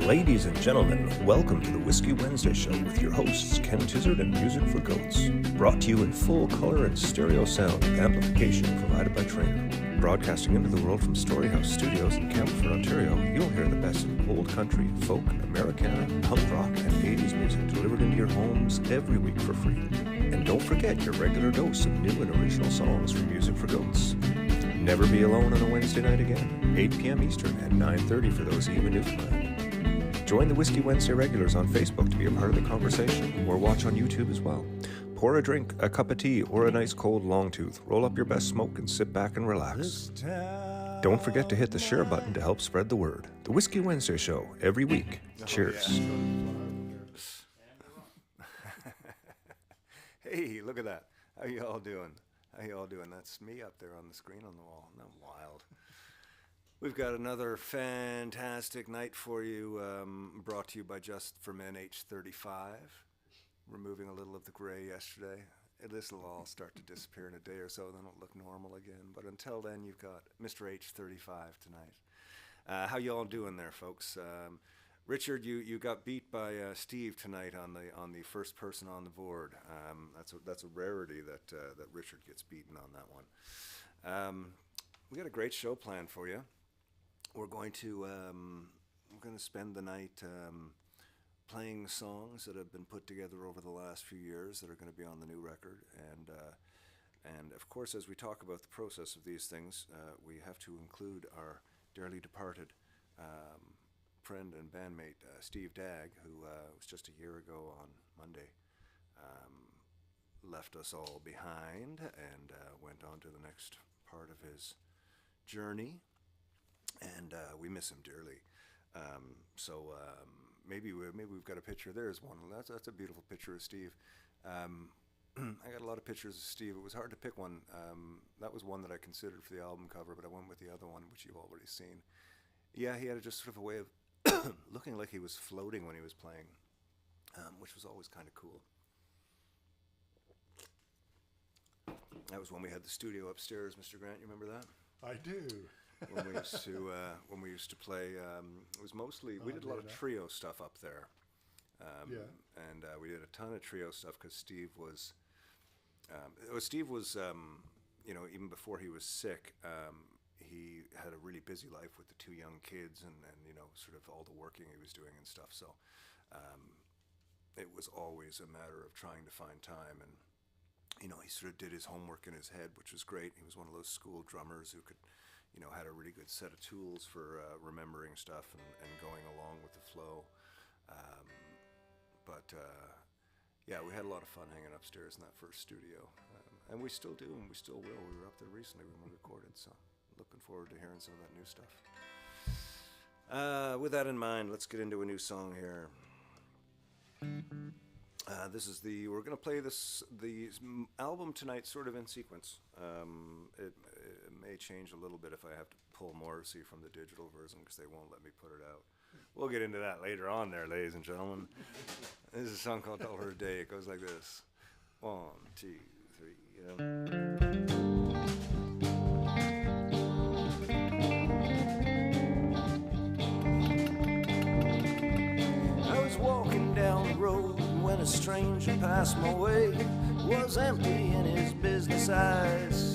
Ladies and gentlemen, welcome to the Whiskey Wednesday Show with your hosts Ken Tizzard and Music for Goats. Brought to you in full color and stereo sound with amplification provided by Trainer. Broadcasting into the world from Storyhouse Studios in Campbellford, Ontario, you'll hear the best of old country, folk, Americana, punk rock, and 80s music delivered into your homes every week for free. And don't forget your regular dose of new and original songs from Music for Goats. Never be alone on a Wednesday night again, 8 p.m. Eastern and 9:30 for those of you in Newfoundland. Join the Whiskey Wednesday regulars on Facebook to be a part of the conversation, or watch on YouTube as well. Pour a drink, a cup of tea, or a nice cold long tooth. Roll up your best smoke and sit back and relax. Don't forget to hit the share button to help spread the word. The Whiskey Wednesday Show, every week. Cheers. Hey, look at that. How you all doing? That's me up there on the screen on the wall. Isn't that wild? We've got another fantastic night for you, brought to you by Just for Men H35. Removing a little of the gray yesterday. This will all start to disappear in a day or so, then it'll look normal again. But until then, you've got Mr. H35 tonight. How you all doing there, folks? Richard, you got beat by Steve tonight on the first person on the board. That's a rarity that Richard gets beaten on that one. We got a great show planned for you. We're going to spend the night playing songs that have been put together over the last few years that are going to be on the new record, and of course, as we talk about the process of these things, we have to include our dearly departed friend and bandmate Steve Dagg, who was just a year ago on Monday, left us all behind and went on to the next part of his journey. And we miss him dearly. So maybe we've got a picture. There's one. That's a beautiful picture of Steve. I got a lot of pictures of Steve. It was hard to pick one. That was one that I considered for the album cover, but I went with the other one, which you've already seen. Yeah, he had just sort of a way of looking like he was floating when he was playing, which was always kind of cool. That was when we had the studio upstairs, Mr. Grant. You remember that? I do. when we used to play, it was mostly we did a lot of trio stuff up there, and we did a ton of trio stuff because Steve was, even before he was sick, he had a really busy life with the two young kids and sort of all the working he was doing and stuff. So it was always a matter of trying to find time, and he sort of did his homework in his head, which was great. He was one of those school drummers who could. Had a really good set of tools for remembering stuff and going along with the flow. Yeah, we had a lot of fun hanging upstairs in that first studio. And we still do, and we still will. We were up there recently when we recorded, so looking forward to hearing some of that new stuff. With that in mind, let's get into a new song here. We're going to play the album tonight sort of in sequence. It may change a little bit if I have to pull Morrissey from the digital version because they won't let me put it out. We'll get into that later on there, ladies and gentlemen. This is a song called Dollar a Day. It goes like this. 1, 2, 3, I was walking down the road when a stranger passed my way, was empty in his business eyes.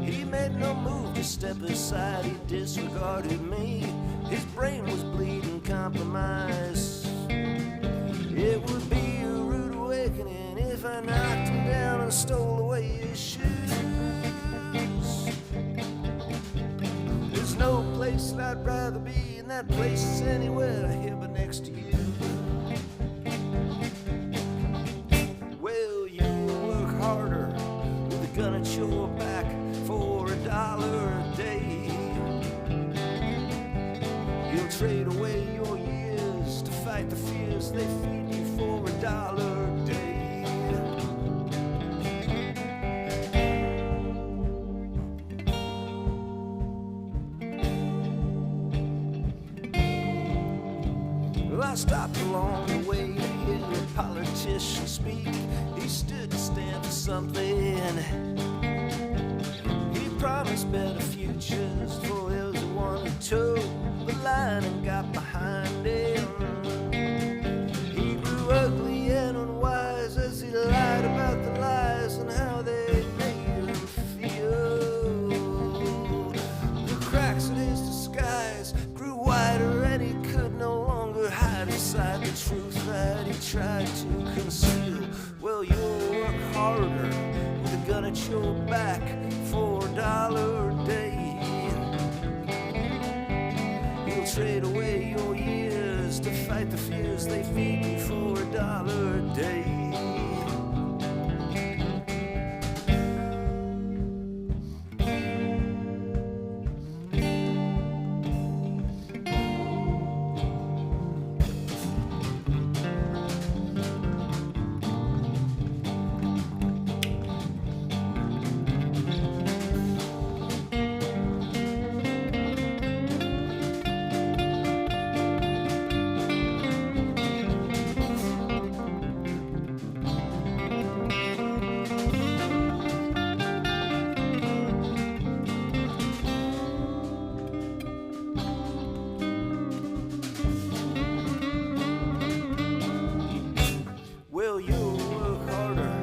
He made no move to step aside, he disregarded me. His brain was bleeding compromise. It would be a rude awakening if I knocked him down and stole away his shoes. There's no place that I'd rather be, and that place is anywhere here but next to you. Gun at your back for $1 a day. You'll trade away your years to fight the fears they feed you for $1 a day. Well, I stopped along the way to hear a politician speak. He stood to stand for something. He promised better futures for those who wanted to the line and got behind. tried to conceal. Well, you'll work harder with a gun at your back for $1 a day. You'll trade away your years to fight the fears they feed you for $1 a day. Well, you'll work harder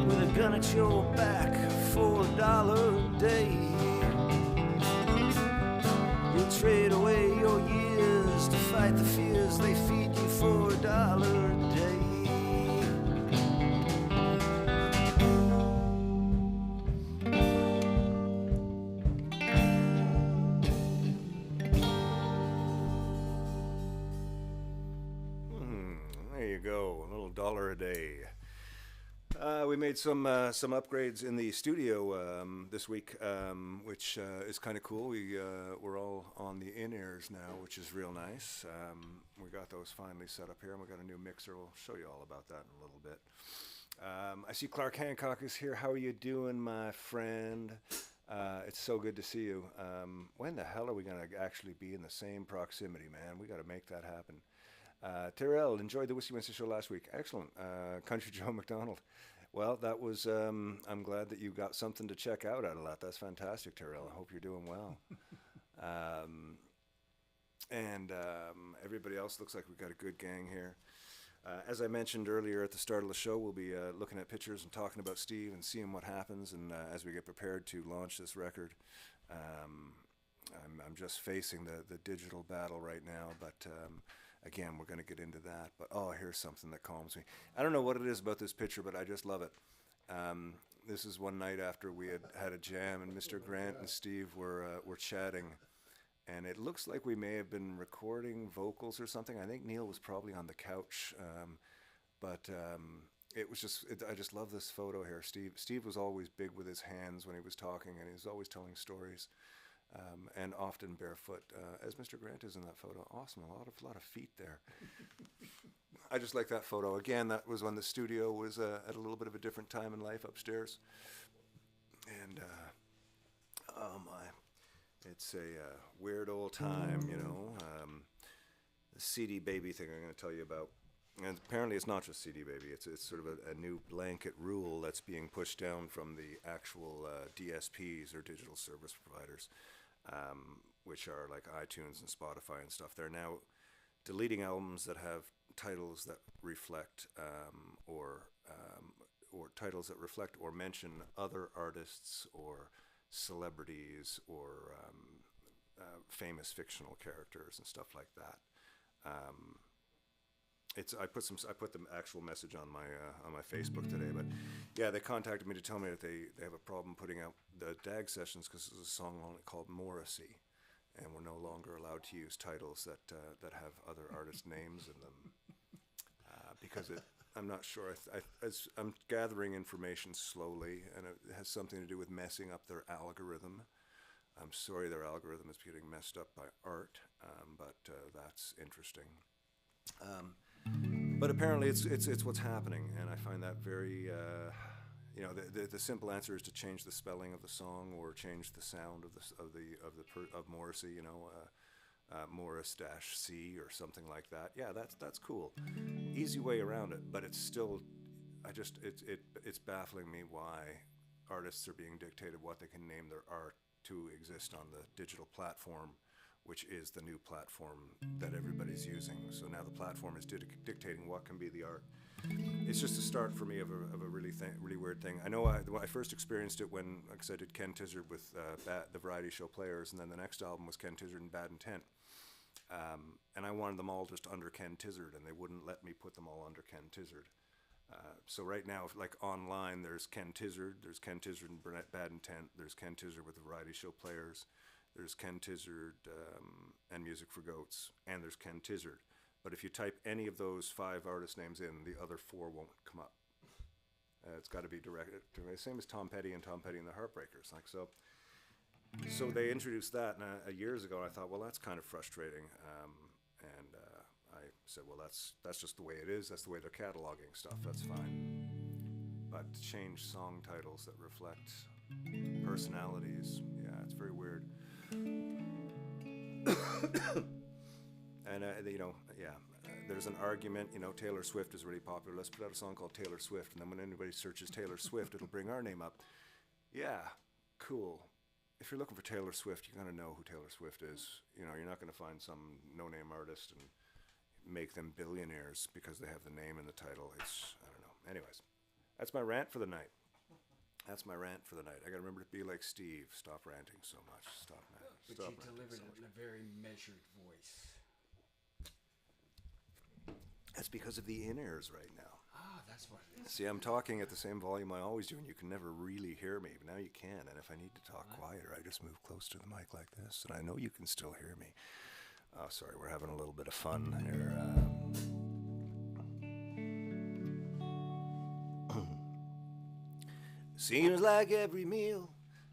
with a gun at your back for $1 a day. You'll trade away your years to fight the fears they feed you for $1 a day. There you go, a little $1 a day. We made some upgrades in the studio this week, which is kind of cool. We're all on the in-ears now, which is real nice. We got those finally set up here, and we got a new mixer. We'll show you all about that in a little bit. I see Clark Hancock is here. How are you doing, my friend? It's so good to see you. When the hell are we going to actually be in the same proximity, man? We got to make that happen. Terrell, enjoyed the Whiskey Wednesday show last week. Excellent. Country Joe McDonald. Well, that was, I'm glad that you got something to check out of that. That's fantastic, Terrell. I hope you're doing well. And everybody else looks like we've got a good gang here. As I mentioned earlier at the start of the show, we'll be looking at pictures and talking about Steve and seeing what happens. And as we get prepared to launch this record, I'm just facing the digital battle right now, but again, we're going to get into that. But oh, here's something that calms me. I don't know what it is about this picture, but I just love it. This is one night after we had a jam, and Mr. Grant and Steve were chatting, and it looks like we may have been recording vocals or something. I think Neil was probably on the couch, but it was just, I just love this photo here. Steve was always big with his hands when he was talking, and he was always telling stories, and often barefoot, as Mr. Grant is in that photo. Awesome, a lot of feet there. I just like that photo. Again, that was when the studio was at a little bit of a different time in life upstairs, and oh my. It's a weird old time, you know, the CD Baby thing I'm going to tell you about. And apparently it's not just CD Baby, it's sort of a new blanket rule that's being pushed down from the actual DSPs, or digital service providers, which are like iTunes and Spotify and stuff. They're now deleting albums that have titles that reflect or titles that reflect or mention other artists or celebrities or famous fictional characters and stuff like that. I put the actual message on my Facebook today, but yeah, they contacted me to tell me that they have a problem putting out the DAG sessions because there's a song on it called Morrissey, and we're no longer allowed to use titles that have other artists' names in them because I'm not sure. I'm gathering information slowly, and it has something to do with messing up their algorithm. I'm sorry their algorithm is getting messed up by art, but that's interesting. But apparently it's what's happening, and I find that very, the simple answer is to change the spelling of the song or change the sound of Morrissey, Morris-C or something like that. Yeah, that's cool. Easy way around it, but it's still, it's baffling me why artists are being dictated what they can name their art to exist on the digital platform, which is the new platform that everybody's using. So now the platform is dictating what can be the art. It's just a start for me of a really weird thing. I know I first experienced it when, like I said, I did Ken Tizzard with the Variety Show Players, and then the next album was Ken Tizzard and Bad Intent. And I wanted them all just under Ken Tizzard, and they wouldn't let me put them all under Ken Tizzard. So right now, like online, there's Ken Tizzard and Bad Intent, there's Ken Tizzard with the variety show players, there's Ken Tizzard and Music for Goats, and there's Ken Tizzard. But if you type any of those 5 artist names in, the other 4 won't come up. It's got to be directed. Same as Tom Petty and the Heartbreakers. Like so they introduced that years ago. And I thought, well, that's kind of frustrating. And I said, well, that's just the way it is. That's the way they're cataloging stuff. That's fine. But to change song titles that reflect personalities, yeah, it's very weird. And there's an argument. Taylor Swift is really popular. Let's put out a song called Taylor Swift, and then when anybody searches Taylor Swift, it'll bring our name up. Yeah, cool. If you're looking for Taylor Swift, you're gonna know who Taylor Swift is. You're not gonna find some no-name artist and make them billionaires because they have the name in the title. I don't know. Anyways, that's my rant for the night. I gotta remember to be like Steve. Stop ranting so much. Stop, man. But you delivered it in a very measured voice. That's because of the in-ears right now. Ah, that's what it is. See, I'm talking at the same volume I always do, and you can never really hear me. But now you can, and if I need to talk quieter, I just move close to the mic like this, and I know you can still hear me. Oh, sorry, we're having a little bit of fun here. Seems like every meal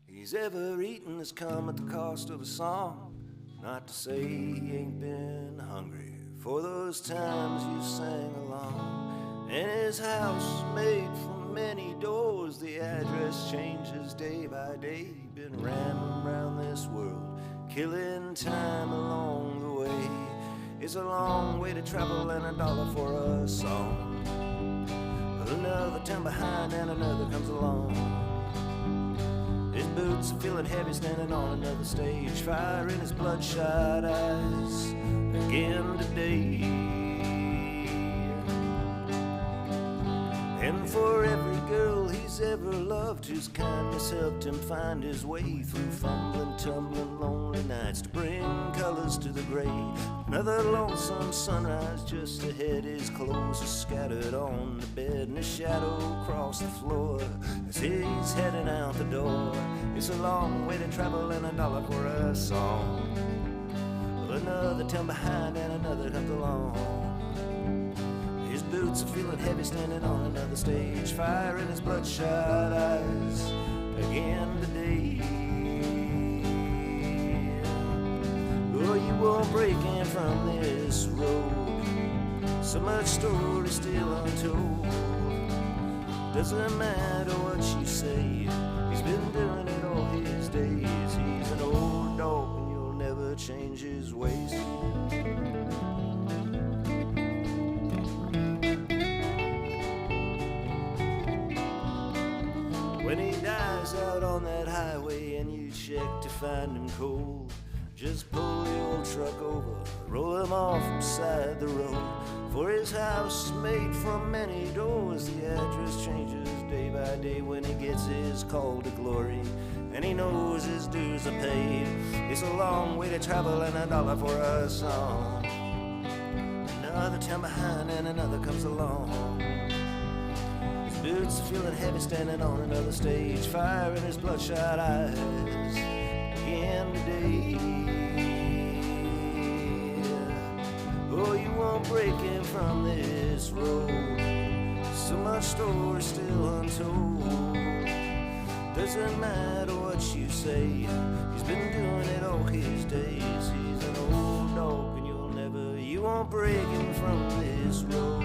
he's ever eaten has come at the cost of a song. Not to say he ain't been hungry for those times you sang along. In his house made from many doors, the address changes day by day. Been rambling around this world, killing time along the way. It's a long way to travel and $1 for a song. Another time behind and another comes along. His boots are feeling heavy standing on another stage, fire in his bloodshot eyes again today. And for every girl he's ever loved, whose kindness helped him find his way through fumbling, tumbling, lonely nights to bring colors to the gray. Another lonesome sunrise just ahead, his clothes are scattered on the bed, and his shadow across the floor as he's heading out the door. It's a long way to travel and $1 for a song. Another town behind and another comes along. His boots are feeling heavy standing on another stage, fire in his bloodshot eyes again today. Oh, you won't break in from this road, so much story still untold. Doesn't matter what you say, he's been doing it all his days. He's an old dog and you'll never change his ways. When he dies out on that highway and you check to find him cold, just pull the old truck over, roll him off beside the road. For his house made from many doors, the address changes day by day when he gets his call to glory. And he knows his dues are paid. It's a long way to travel and $1 for a song. Another town behind and another comes along. His boots are feeling heavy standing on another stage, fire in his bloodshot eyes again today. Oh, you won't break in from this road, so much story still untold. Doesn't matter what you say, he's been doing it all his days. He's an old dog and you won't break him from this road,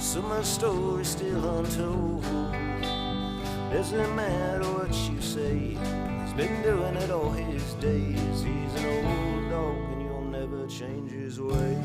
so much story still untold. Doesn't matter what you say, he's been doing it all his days. He's an old dog and you'll never change his ways.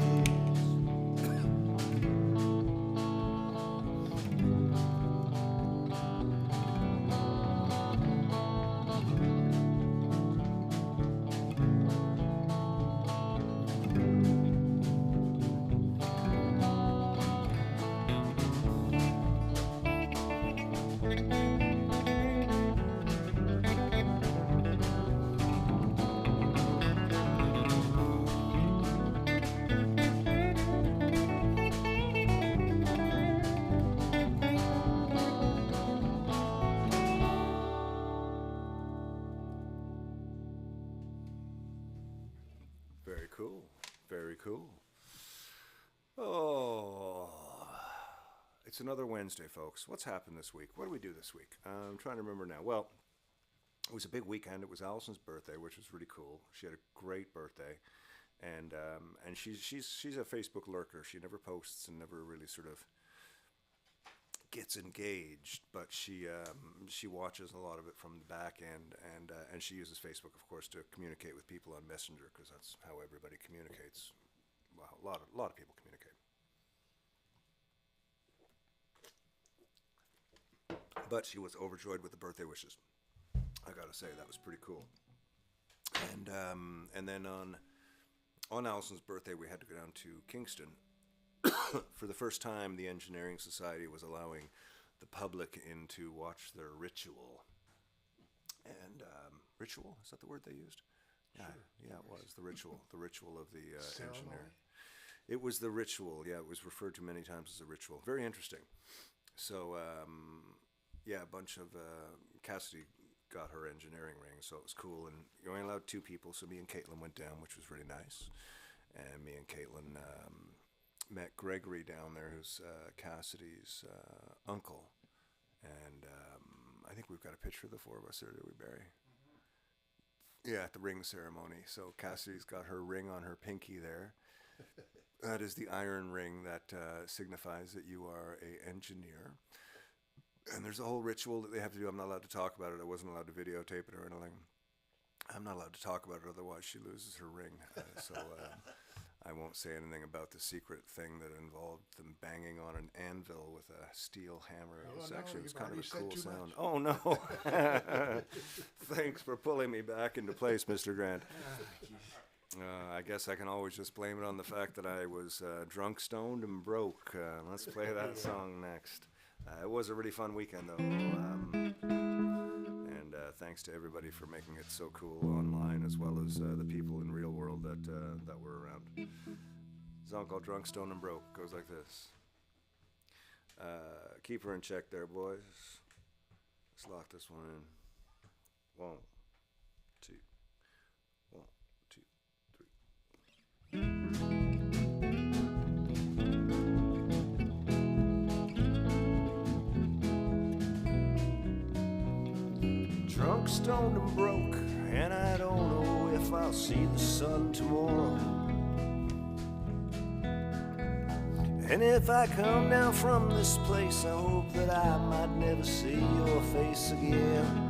It's another Wednesday, folks. What's happened this week? What do we do this week? I'm trying to remember now. Well, it was a big weekend. It was Allison's birthday, which was really cool. She had a great birthday, and she's a Facebook lurker. She never posts and never really sort of gets engaged, but she watches a lot of it from the back end, and she uses Facebook, of course, to communicate with people on Messenger, because that's how everybody communicates. Well, a lot of people communicate. But she was overjoyed with the birthday wishes. I gotta say, that was pretty cool. And then on Allison's birthday, we had to go down to Kingston. For the first time, the Engineering Society was allowing the public in to watch their ritual. And ritual, is that the word they used? Sure. Yeah, it was the ritual of the engineering. It was the ritual. Yeah, it was referred to many times as a ritual. Very interesting. So yeah, a bunch of Cassidy got her engineering ring, so it was cool. And you're only allowed 2 people, so me and Caitlin went down, which was really nice. And me and Caitlin met Gregory down there, who's Cassidy's uncle. And I think we've got a picture of the 4 of us there, did we, Barry? Mm-hmm. Yeah, at the ring ceremony. So Cassidy's got her ring on her pinky there. That is the iron ring that signifies that you are an engineer. And there's a whole ritual that they have to do. I'm not allowed to talk about it. I wasn't allowed to videotape it or anything. I'm not allowed to talk about it, otherwise she loses her ring. So I won't say anything about the secret thing that involved them banging on an anvil with a steel hammer. It was kind of a cool sound. Much. Oh, no. Thanks for pulling me back into place, Mr. Grant. I guess I can always just blame it on the fact that I was drunk, stoned, and broke. Let's play that song next. It was a really fun weekend, though, and thanks to everybody for making it so cool online, as well as the people in real world that were around. The song called Drunk, Stoned, and Broke goes like this. Keep her in check there, boys. Let's lock this one in. 1, 2. 1, 2, 3. Drunk, stoned, and broke, and I don't know if I'll see the sun tomorrow. And if I come down from this place, I hope that I might never see your face again.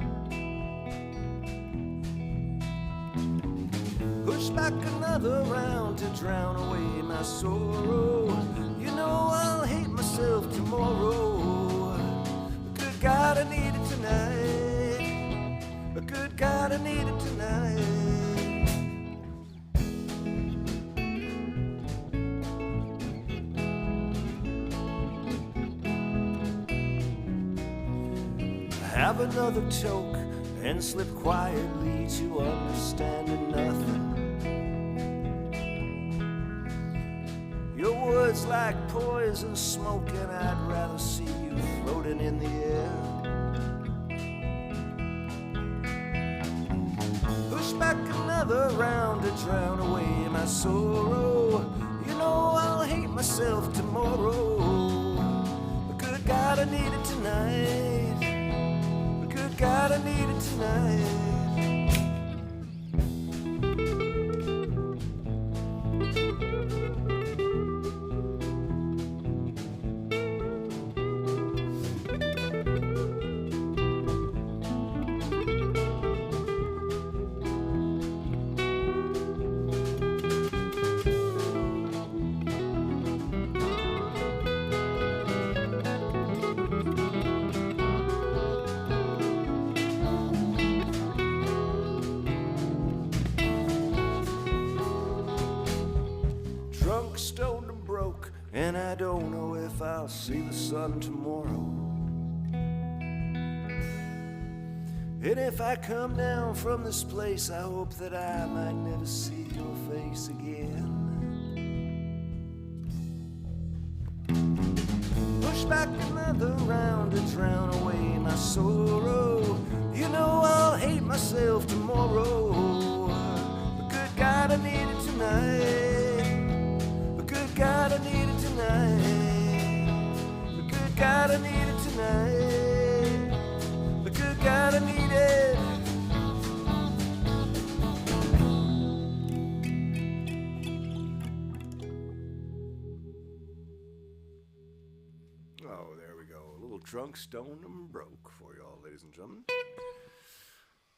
Push back another round to drown away my sorrow. You know I'll hate myself tomorrow. Good God, I need it tonight. Good God, I need it tonight. Have another toke and slip quietly to understanding nothing. Your words like poison smoke, and I'd rather see you floating in the air. Back another round to drown away my sorrow. You know I'll hate myself tomorrow. But good God, I need it tonight. But good God, I need it tonight. Stoned and broke, and I don't know if I'll see the sun tomorrow. And if I come down from this place, I hope that I might never see your face again. Push back another round to drown away my sorrow. You know I'll hate myself tomorrow. But good God, I need it tonight. God, I need it tonight. Good God, I need it tonight. But good God, I need it. Oh, there we go. A little drunk, stoned, and broke for y'all, ladies and gentlemen.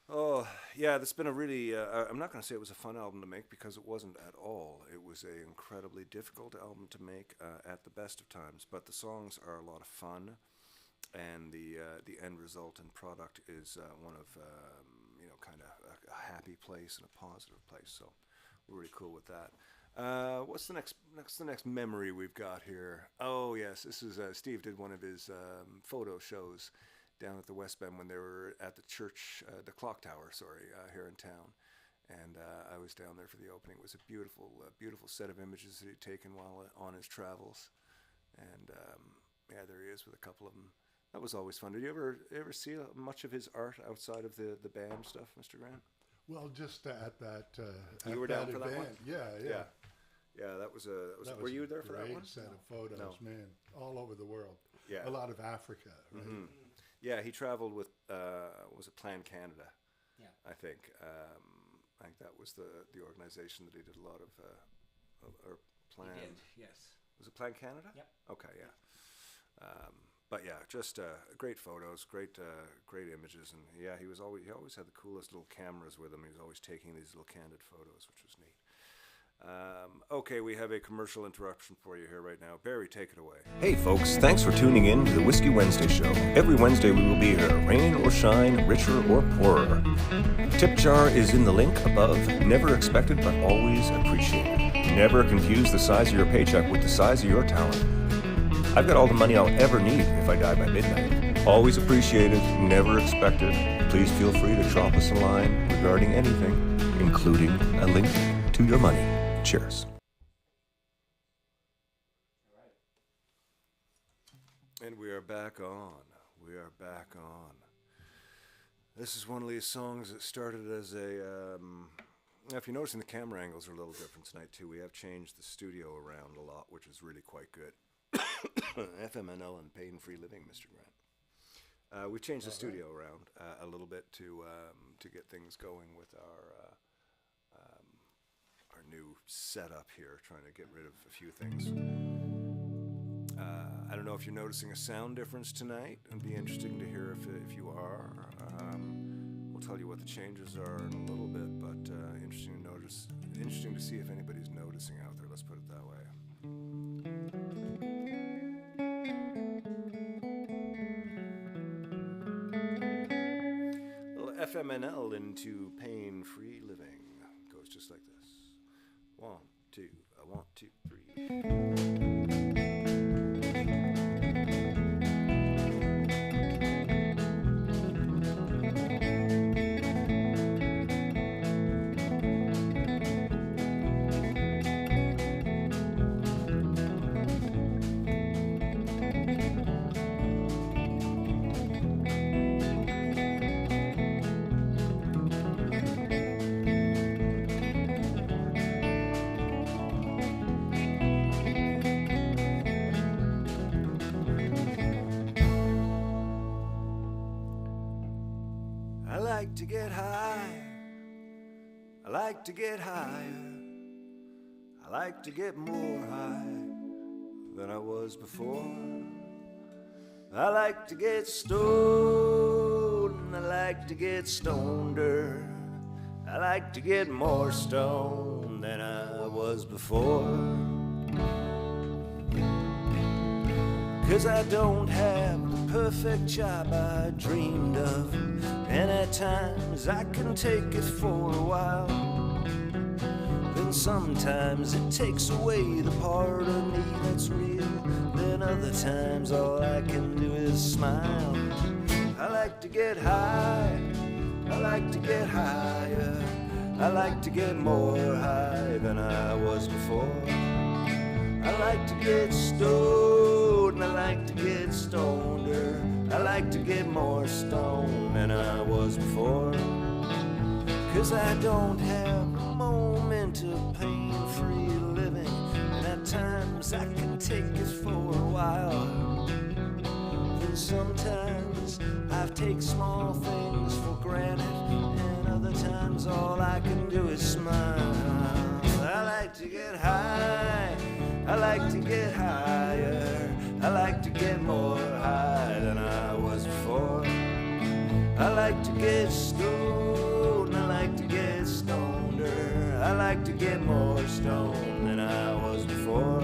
Oh, yeah, that's been a really, I'm not going to say it was a fun album to make because it wasn't at all. It was an incredibly difficult album to make at the best of times, but the songs are a lot of fun, and the end result and product is one of, kind of a happy place and a positive place, so we're really cool with that. What's the next memory we've got here? Oh, yes, this is, Steve did one of his photo shows down at the West Bend when they were at the church, the clock tower, here in town. And I was down there for the opening. It was a beautiful set of images that he'd taken while on his travels. And there he is with a couple of them. That was always fun. Did you ever see much of his art outside of the band stuff, Mr. Grant? Well, just at that you were down for that one? Yeah. Yeah, that was were you there for that one? Great set of photos, man, all over the world. Yeah. A lot of Africa, right? Mm-hmm. Yeah, he traveled with, was it Plan Canada? Yeah. I think that was the organization that he did a lot of, or Plan. He did, yes. Was it Plan Canada? Yep. Okay, yeah. But yeah, just great photos, great images, and yeah, he always had the coolest little cameras with him. He was always taking these little candid photos, which was neat. Okay, we have a commercial interruption for you here right now. Barry, take it away. Hey folks, thanks for tuning in to the Whiskey Wednesday show. Every Wednesday we will be here, rain or shine, richer or poorer. Tip jar is in the link above. Never expected but always appreciated. Never confuse the size of your paycheck with the size of your talent. I've got all the money I'll ever need if I die by midnight. Always appreciated, never expected. Please feel free to drop us a line regarding anything, including a link to your money. Cheers. And we are back on. This is one of these songs that started as a... Now, if you're noticing, the camera angles are a little different tonight, too. We have changed the studio around a lot, which is really quite good. FMNL and pain-free living, Mr. Grant. We've changed the studio around a little bit to get things going with our new setup here, trying to get rid of a few things. I don't know if you're noticing a sound difference tonight. It'd be interesting to hear if you are. We'll tell you what the changes are in a little bit, but interesting to see if anybody's noticing out there. Let's put it that way. FMNL into pain-free living goes just like this. 1, 2, 1, 2, 3. I like to get high, I like to get higher, I like to get more high than I was before. I like to get stoned, I like to get stoneder, I like to get more stoned than I was before. 'Cause I don't have the perfect job I dreamed of, and at times I can take it for a while. Then sometimes it takes away the part of me that's real. Then other times all I can do is smile. I like to get high, I like to get higher, I like to get more high than I was before. I like to get stoned, I like to get stoneder, I like to get more stoned than I was before. 'Cause I don't have a moment of pain-free living, and at times I can take it for a while. And sometimes I take small things for granted, and other times all I can do is smile. I like to get high, I like to get higher, I like to get more high than I was before. I like to get stoned, I like to get stoneder, I like to get more stoned than I was before.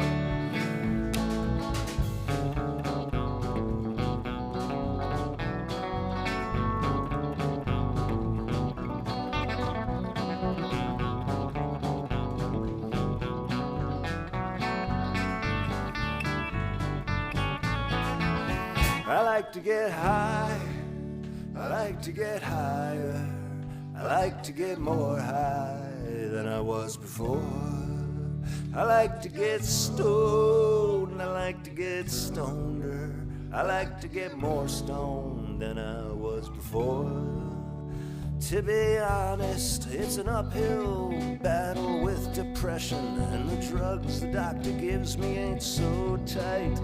I like to get high, I like to get higher, I like to get more high than I was before. I like to get stoned, I like to get stoneder, I like to get more stoned than I was before. To be honest, it's an uphill battle with depression, and the drugs the doctor gives me ain't so tight.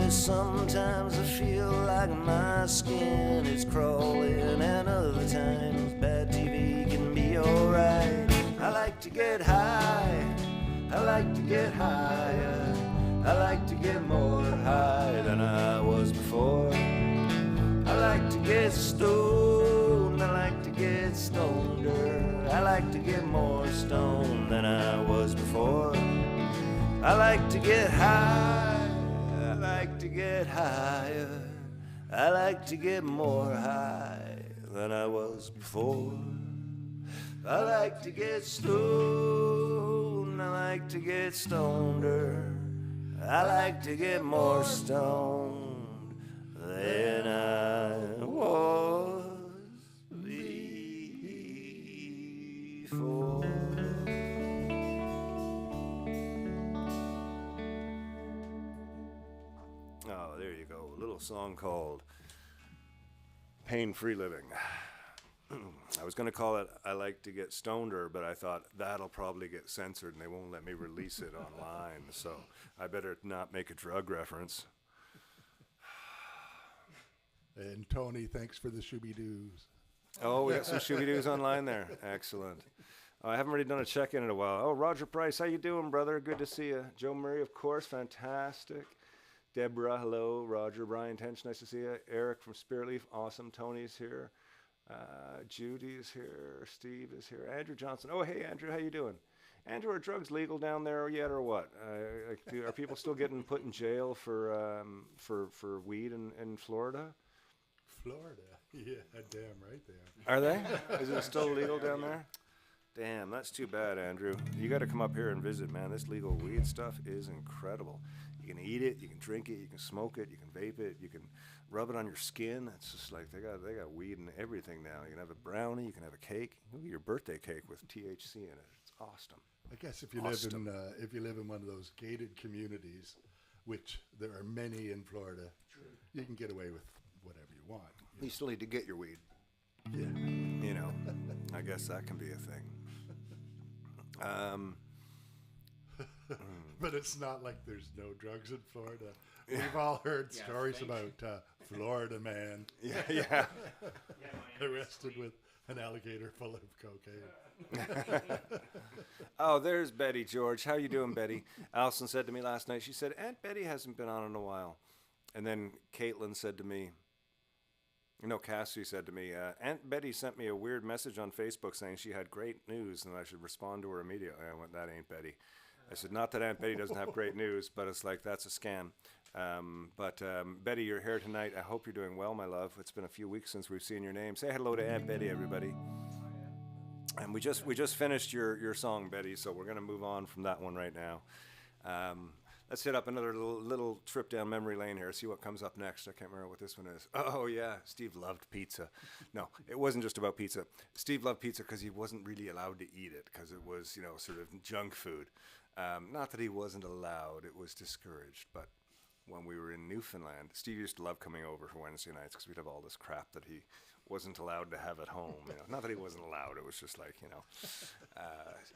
Sometimes I feel like my skin is crawling, and other times bad TV can be alright. I like to get high, I like to get higher, I like to get more high than I was before. I like to get stoned, I like to get stoneder, I like to get more stoned than I was before. I like to get high, I like to get higher, I like to get more high than I was before. I like to get stoned, I like to get stoneder, I like to get more stoned than I was before. Oh, there you go. A little song called Pain-Free Living. I was going to call it I Like to Get Stoneder, but I thought that'll probably get censored and they won't let me release it online, so I better not make a drug reference. And Tony, thanks for the shooby-doos. Oh, we got some shooby-doos online there. Excellent. I haven't really done a check-in in a while. Oh, Roger Price, how you doing, brother? Good to see you. Joe Murray, of course, fantastic. Deborah, hello. Roger, Brian Tench, nice to see you. Eric from Spirit Leaf, awesome. Tony's here. Judy is here. Steve is here. Andrew Johnson. Oh, hey, Andrew, how you doing? Andrew, are drugs legal down there yet, or what? Are people still getting put in jail for weed in Florida? Florida, yeah, damn right they are. Are they? Is it still legal down there? Damn, that's too bad, Andrew. You got to come up here and visit, man. This legal weed stuff is incredible. You can eat it, you can drink it, you can smoke it, you can vape it, you can rub it on your skin. It's just like they got weed in everything now. You can have a brownie, you can have a cake. You can get your birthday cake with THC in it. It's awesome. I guess if you live in one of those gated communities, which there are many in Florida, you can get away with whatever you want. You still need to get your weed. Yeah. You know, I guess that can be a thing. But it's not like there's no drugs in Florida. We've all heard stories about Florida man Yeah. arrested with an alligator full of cocaine. Oh, there's Betty, George. How you doing, Betty? Allison said to me last night, she said, Aunt Betty hasn't been on in a while. And then Caitlin said to me, Cassie said to me, Aunt Betty sent me a weird message on Facebook saying she had great news and I should respond to her immediately. I went, that ain't Betty. I said, not that Aunt Betty doesn't have great news, but it's like, that's a scam. But Betty, you're here tonight. I hope you're doing well, my love. It's been a few weeks since we've seen your name. Say hello to Aunt Betty, everybody. And we just finished your song, Betty, so we're going to move on from that one right now. Let's hit up another little trip down memory lane here, see what comes up next. I can't remember what this one is. Oh, yeah, Steve loved pizza. No, it wasn't just about pizza. Steve loved pizza because he wasn't really allowed to eat it because it was, sort of junk food. Not that he wasn't allowed, it was discouraged. But when we were in Newfoundland, Steve used to love coming over for Wednesday nights because we'd have all this crap that he wasn't allowed to have at home. Not that he wasn't allowed, it was just like,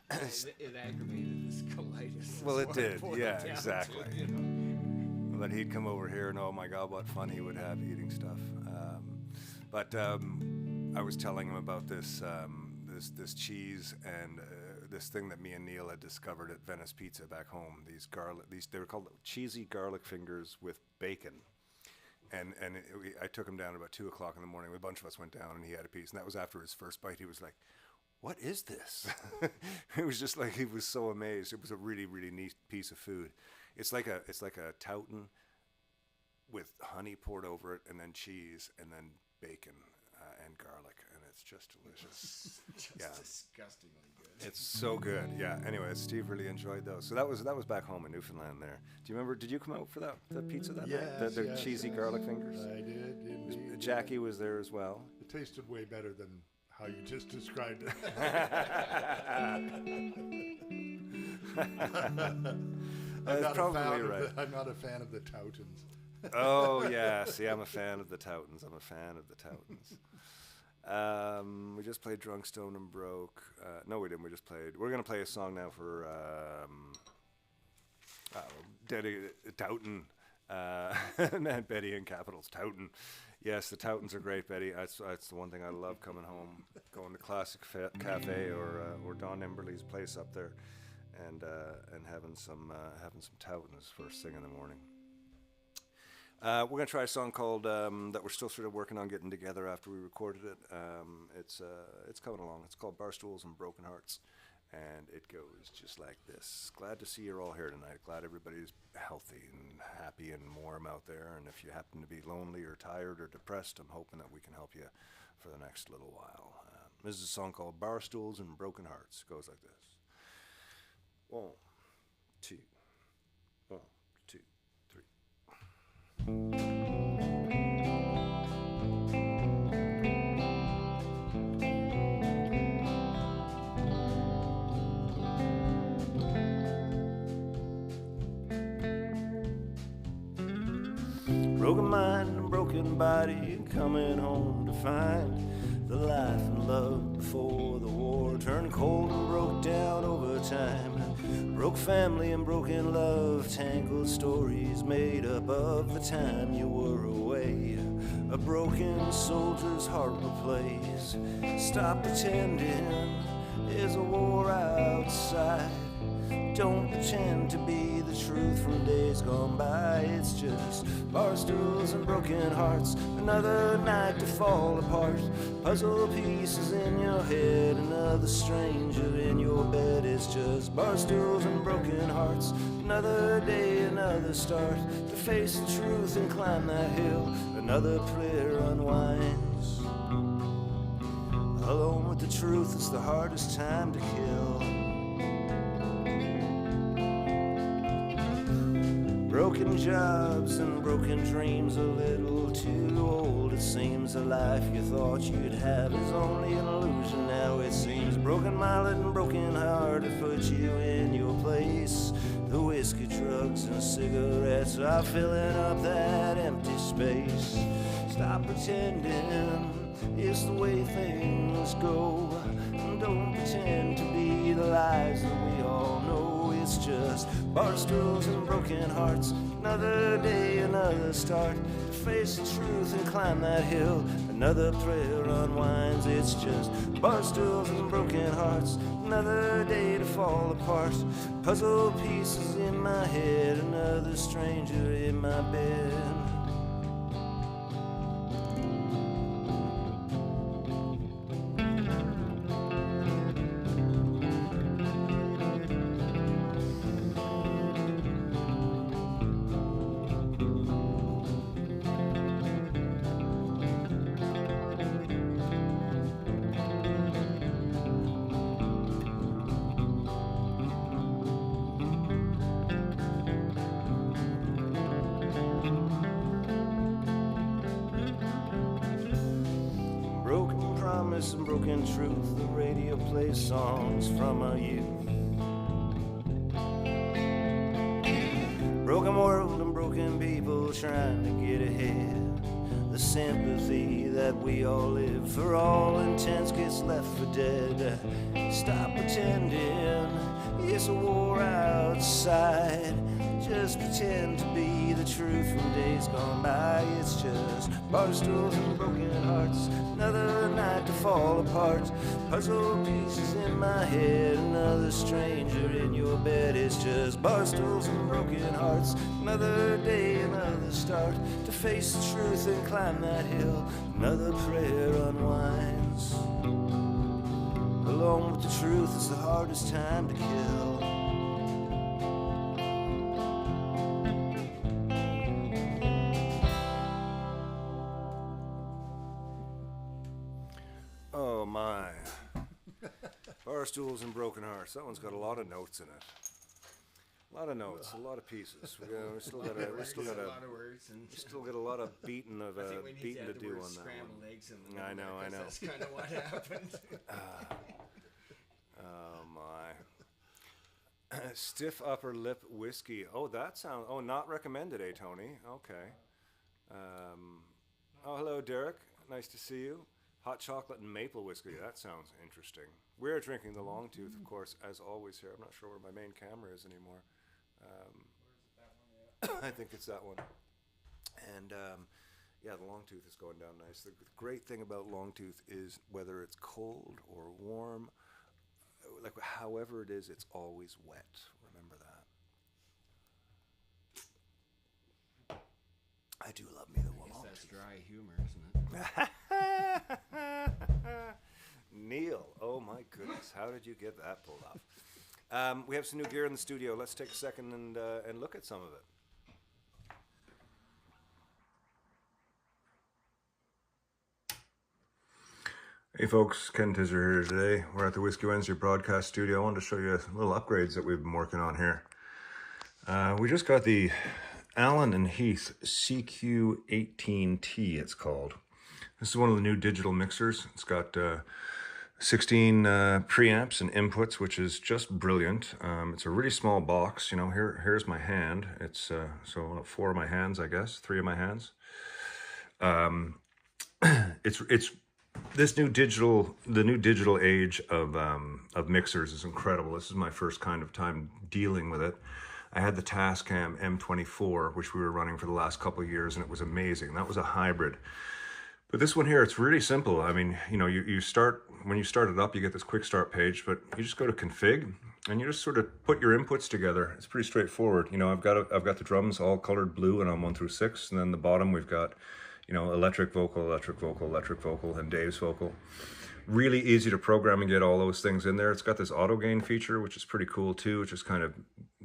It aggravated his colitis. Well, it did, yeah, exactly. but he'd come over here, and oh my God, what fun he would have eating stuff. But I was telling him about this cheese and this thing that me and Neil had discovered at Venice Pizza back home. They were called cheesy garlic fingers with bacon. And I took him down at about 2 o'clock in the morning. A bunch of us went down, and he had a piece. And that was after his first bite. He was like, "What is this?" It was just like he was so amazed. It was a really, really neat piece of food. It's like a tautan with honey poured over it, and then cheese, and then bacon and garlic, and it's just delicious. Disgustingly good. It's so good. Yeah. Anyway, Steve really enjoyed those. So that was back home in Newfoundland. There. Do you remember? Did you come out for that pizza that night? The cheesy garlic fingers. I did. Indeed. Jackie was there as well. It tasted way better than how you just described it. That's probably right. I'm not a fan of the Tautons. Oh yeah, see, I'm a fan of the Tautons. We just played Drunk, Stoned, and Broke. No, we didn't. We're going to play a song now for Tauton. And Betty in capitals, Tauton. Yes, the Tautons are great, Betty. That's the one thing I love coming home, going to Classic Cafe or Don Emberley's place up there, and having some Tautons first thing in the morning. We're going to try a song called that we're still sort of working on getting together after we recorded it. It's coming along. It's called Barstools and Broken Hearts, and it goes just like this. Glad to see you're all here tonight. Glad everybody's healthy and happy and warm out there. And if you happen to be lonely or tired or depressed, I'm hoping that we can help you for the next little while. This is a song called Barstools and Broken Hearts. It goes like this. 1, 2, 1, 2, 3. Broken mind and broken body, coming home to find the life and love before the war turned cold and broke down over time. Broke family and broken love, tangled stories made up of the time you were away. A broken soldier's heart replays. Stop pretending there's a war outside. Don't pretend to be the truth from days gone by. It's just barstools and broken hearts, another night to fall apart. Puzzle pieces in your head, another stranger in your bed. It's just barstools and broken hearts, another day, another start to face the truth and climb that hill. Another prayer unwinds. Alone with the truth is the hardest time to kill. Broken jobs and broken dreams, a little too old. It seems the life you thought you'd have is only an illusion now. It seems broken minded and broken hearted put you in your place. The whiskey, drugs, and cigarettes are filling up that empty space. Stop pretending it's the way things go. Don't pretend to be the lies that we all know. It's just barstools and broken hearts, another day, another start to face the truth and climb that hill. Another prayer unwinds. It's just barstools and broken hearts, another day to fall apart. Puzzle pieces in my head, another stranger in my bed. And broken truth, the radio plays songs from our youth. Broken world and broken people trying to get ahead. The sympathy that we all live for all intents gets left for dead. Stop pretending it's a war outside. just pretend to be the truth from days gone by. It's just bar stools and broken hearts, another night to fall apart. Puzzle pieces in my head, another stranger in your bed. It's just bar stools and broken hearts, another day, another start to face the truth and climb that hill. Another prayer unwinds. Along with the truth is the hardest time to kill. Oh my. Bar stools and broken hearts. That one's got a lot of notes in it. A lot of notes, a lot of pieces. We still got a lot of words, and still got a lot of beating of beating to do on that scrambled one. eggs in the I know. That's kind of what happened. Oh my. Stiff upper lip whiskey. Oh, that sounds. Oh, not recommended, eh, Tony? Okay. Oh, hello, Derek. Nice to see you. Hot chocolate and maple whiskey. That sounds interesting. We're drinking the Longtooth, of course, as always here. I'm not sure where my main camera is anymore. I think it's that one. And yeah, the Longtooth is going down nice. The great thing about Longtooth is whether it's cold or warm, like however it is, it's always wet. Remember that. I do love me the Longtooth. That's dry humor, isn't it? Neil, oh my goodness, how did you get that pulled off? We have some new gear in the studio. Let's take a second and look at some of it. Hey folks, Ken Tizzard here today. We're at the Whiskey Wednesday broadcast studio. I wanted to show you little upgrades that we've been working on here. We just got the Allen and Heath CQ18T, it's called. This is one of the new digital mixers. It's got 16 preamps and inputs, which is just brilliant. It's a really small box. You know, here's my hand. It's so 4 of my hands, I guess, 3 of my hands. It's this new digital, the new digital age of mixers is incredible. This is my first kind of time dealing with it. I had the Tascam M24, which we were running for the last couple of years, and it was amazing. That was a hybrid. But this one here, it's really simple. I mean, you know, you start, when you start it up, you get this quick start page, but you just go to config and you just sort of put your inputs together. It's pretty straightforward. You know, I've got the drums all colored blue and on 1 through 6. And then the bottom, we've got, you know, electric vocal, electric vocal, electric vocal, and Dave's vocal. Really easy to program and get all those things in there. It's got this auto gain feature, which is pretty cool too, which is kind of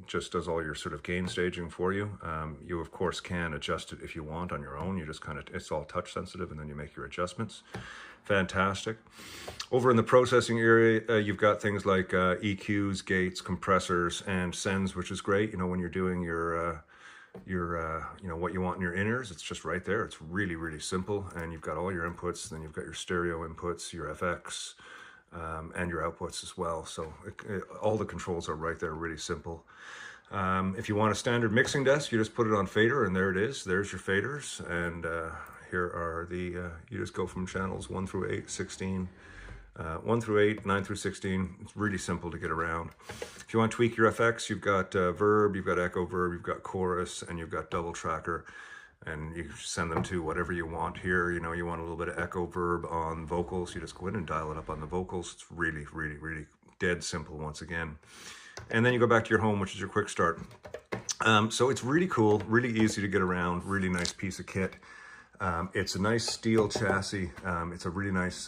just does all your sort of gain staging for you. You of course can adjust it if you want on your own. You just kind of, it's all touch sensitive, and then you make your adjustments. Fantastic. Over in the processing area, you've got things like EQs, gates, compressors, and sends, which is great. You know, when you're doing your you know, what you want in your inners, it's just right there. It's really, really simple. And you've got all your inputs, then you've got your stereo inputs, your FX, and your outputs as well. So all the controls are right there, really simple. If you want a standard mixing desk, you just put it on fader, and there it is. There's your faders. And here are the, you just go from channels 1 through 8, 16, 1 through 8, 9 through 16. It's really simple to get around. If you want to tweak your FX, you've got verb, you've got echo verb, you've got chorus, and you've got double tracker. And you send them to whatever you want here. You know, you want a little bit of echo verb on vocals, you just go in and dial it up on the vocals. It's really, really, really dead simple once again. And then you go back to your home, which is your quick start. So it's really cool, really easy to get around, really nice piece of kit. It's a nice steel chassis. It's a really nice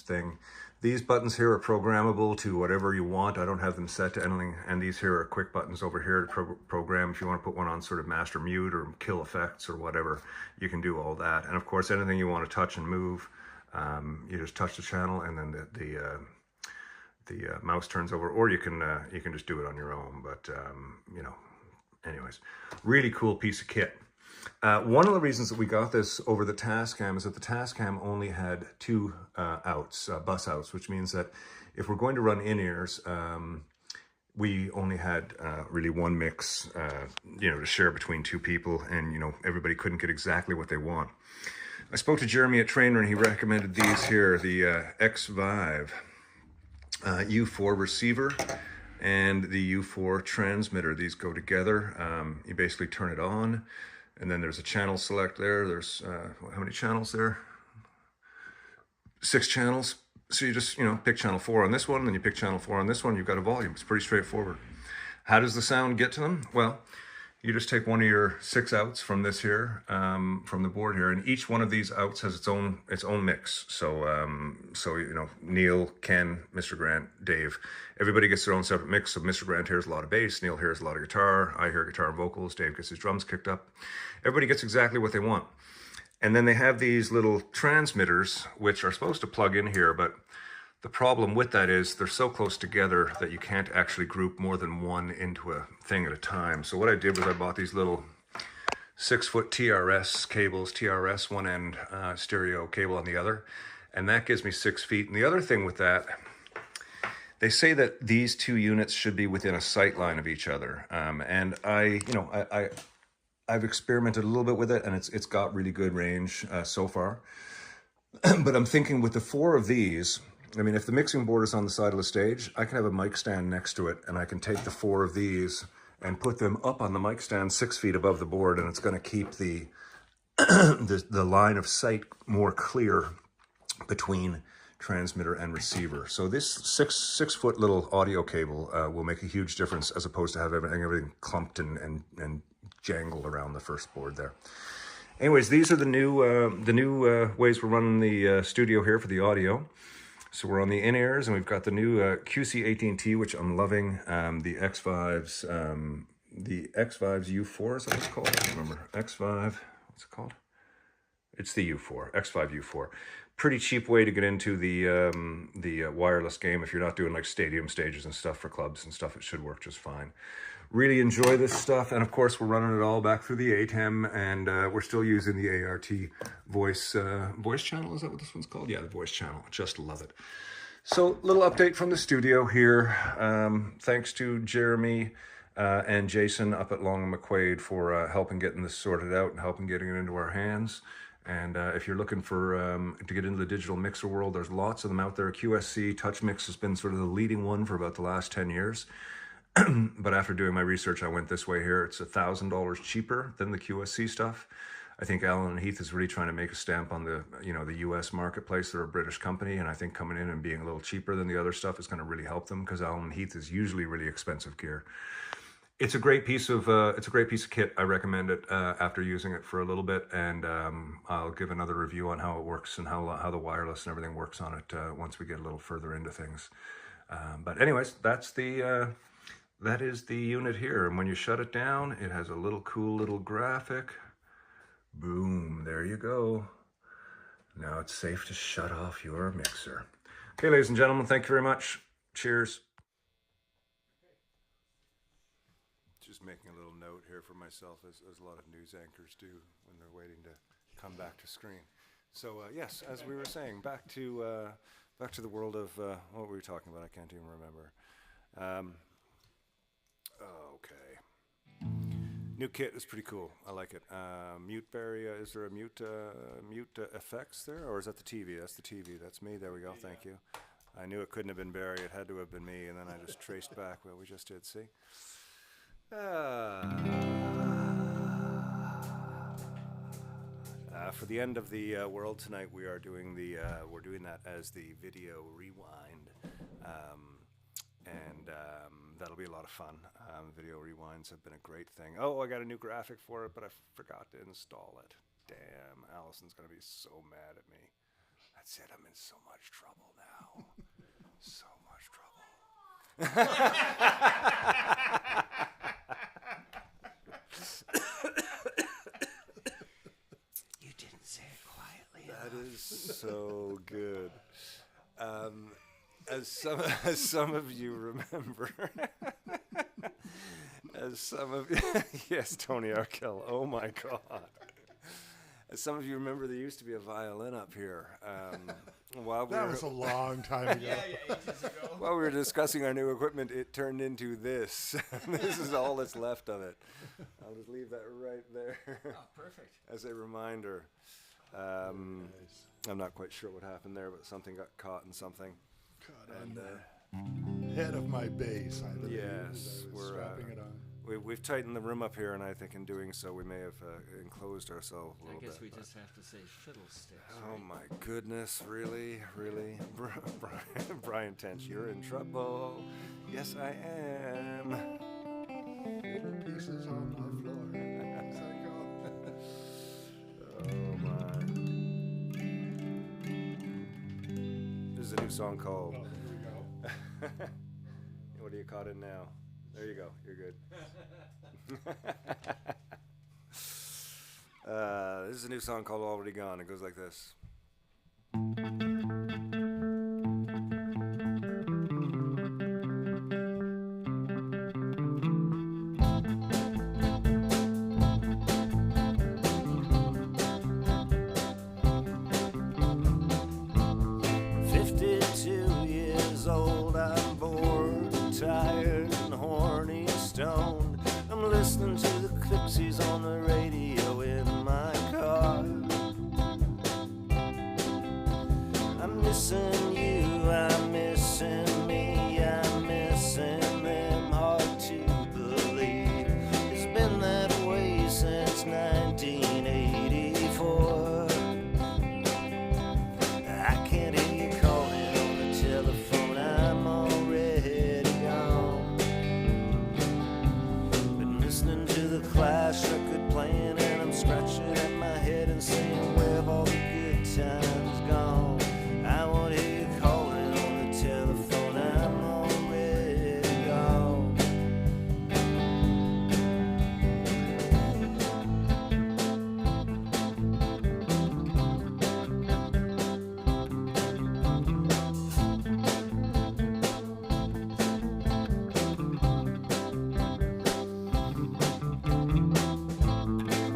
thing. These buttons here are programmable to whatever you want. I don't have them set to anything. And these here are quick buttons over here to program. If you want to put one on sort of master mute or kill effects or whatever, you can do all that. And of course, anything you want to touch and move, you just touch the channel, and then the mouse turns over, or you can just do it on your own. But you know, anyways, really cool piece of kit. One of the reasons that we got this over the Tascam is that the Tascam only had 2 outs, bus outs, which means that if we're going to run in-ears, we only had really one mix, you know, to share between 2 people, and, you know, everybody couldn't get exactly what they want. I spoke to Jeremy at Trainer, and he recommended these here, the X Vive U4 receiver. and the U4 transmitter. These go together. You basically turn it on, and then there's a channel select there. There's how many channels there? 6 channels. So you just, pick channel 4 on this one, then you pick channel 4 on this one, you've got a volume. It's pretty straightforward. How does the sound get to them? Well, you just take one of your 6 outs from this here, from the board here, and each one of these outs has its own mix. So, Neil, Ken, Mr. Grant, Dave, everybody gets their own separate mix. So Mr. Grant hears a lot of bass, Neil hears a lot of guitar, I hear guitar and vocals, Dave gets his drums kicked up. Everybody gets exactly what they want. And then they have these little transmitters, which are supposed to plug in here, but the problem with that is they're so close together that you can't actually group more than one into a thing at a time. So what I did was I bought these little 6-foot TRS cables, TRS one end, stereo cable on the other, and that gives me 6 feet. And the other thing with that, they say that these 2 units should be within a sight line of each other. And I've experimented a little bit with it, and it's got really good range so far. But I'm thinking with the 4 of these, I mean, if the mixing board is on the side of the stage, I can have a mic stand next to it, and I can take the 4 of these and put them up on the mic stand 6 feet above the board, and it's going to keep the the line of sight more clear between transmitter and receiver. So this 6-foot little audio cable will make a huge difference as opposed to having everything clumped and jangled around the first board there. Anyways, these are the new ways we're running the studio here for the audio. So we're on the in-ears, and we've got the new QC18T, which I'm loving. The X5's U4 is that what it's called? I don't remember. X5, what's it called? It's the U4, X5 U4. Pretty cheap way to get into the wireless game. If you're not doing like stadium stages and stuff for clubs and stuff, it should work just fine. Really enjoy this stuff, and of course we're running it all back through the ATEM, and we're still using the ART voice channel. Is that what this one's called? Yeah, the voice channel. Just love it. So, little update from the studio here. Thanks to Jeremy and Jason up at Long and McQuaid for helping getting this sorted out and helping getting it into our hands. And if you're looking for to get into the digital mixer world, there's lots of them out there. QSC Touch Mix has been sort of the leading one for about the last 10 years. But after doing my research, I went this way here. It's $1,000 cheaper than the QSC stuff. I think Allen and Heath is really trying to make a stamp on the US marketplace. They're a British company, and I think coming in and being a little cheaper than the other stuff is going to really help them, because Allen and Heath is usually really expensive gear. It's a great piece of kit. I recommend it after using it for a little bit, and I'll give another review on how it works and how the wireless and everything works on it once we get a little further into things. But anyways, that is the unit here, and when you shut it down, it has a little cool little graphic. Boom, there you go. Now it's safe to shut off your mixer. Okay, ladies and gentlemen, thank you very much. Cheers. Just making a little note here for myself, as a lot of news anchors do when they're waiting to come back to screen. So yes, as we were saying, back to the world of what were we talking about? I can't even remember. Okay. New kit is pretty cool. I like it. Mute Barry, is there a mute effects there, or is that the TV? That's the TV. That's me. There we go. Thank you. I knew it couldn't have been Barry. It had to have been me, and then I just traced back. Well, we just did. See. For the end of the world tonight, we are doing we're doing that as the video rewind, and that'll be a lot of fun. Video rewinds have been a great thing. Oh, I got a new graphic for it, but I forgot to install it. Damn, Allison's gonna be so mad at me. That's it. I'm in so much trouble now. So much trouble. You didn't say it quietly. That is so good. As some of you remember, yes, Tony Arkell. Oh my God. As some of you remember, there used to be a violin up here. That was a long time ago. Ages ago. While we were discussing our new equipment, it turned into this. This is all that's left of it. I'll just leave that right there. Oh, perfect. As a reminder. I'm not quite sure what happened there, but something got caught in something. Caught on there. head of my bass, I believe. Yes, as I was we're strapping it on. we've tightened the room up here, and I think in doing so we may have enclosed ourselves a I little guess bit. we just have to say fiddlesticks. Oh right? my goodness, really? Brian Tench, you're in trouble. Yes, I am. Little pieces on my floor. How's that go? Oh my. This is a new song called. Oh, here we go. What are you caught in now? There you go. You're good. This is a new song called Already Gone. It goes like this. 52 years old, I'm bored, tired, and horny, and stoned. I'm listening to the Clipsies on the radio in my car. I'm missing you, I'm missing me, I'm missing them. Hard to believe it's been that way since 1984. I can't hear you calling on the telephone, I'm already gone. Been listening to the Clash record playing, and I'm scratching at my head and saying, where have all the good times gone? I won't hear you calling on the telephone, I'm already gone.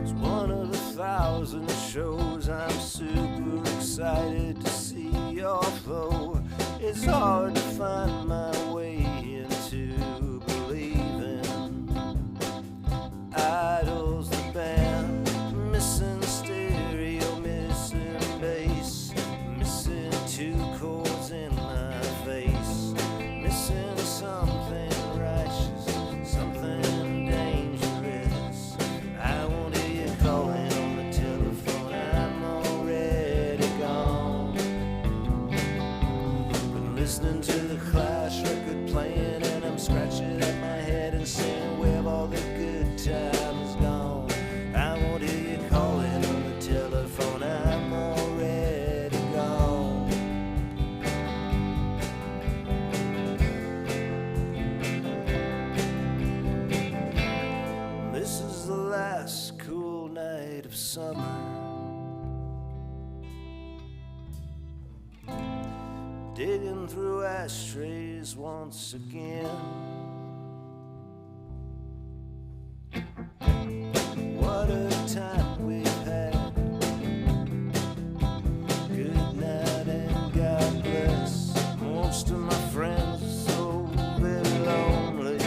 It's one of 1,000 shows I'm super excited to see, although it's hard to find my way into believing. Idols the band, missing stereo, missing bass, missing 2 chords in my face, missing something righteous, something dangerous. I won't hear you calling on the telephone, I'm already gone. Been listening to the Clash record playing, and I'm scratching at my head and saying, where have all the good times gone? I won't hear you calling on the telephone, I'm already gone. This is the last cool night of summer. Digging through ashtrays once again. What a time we've had. Good night and God bless. Most of my friends are so very lonely.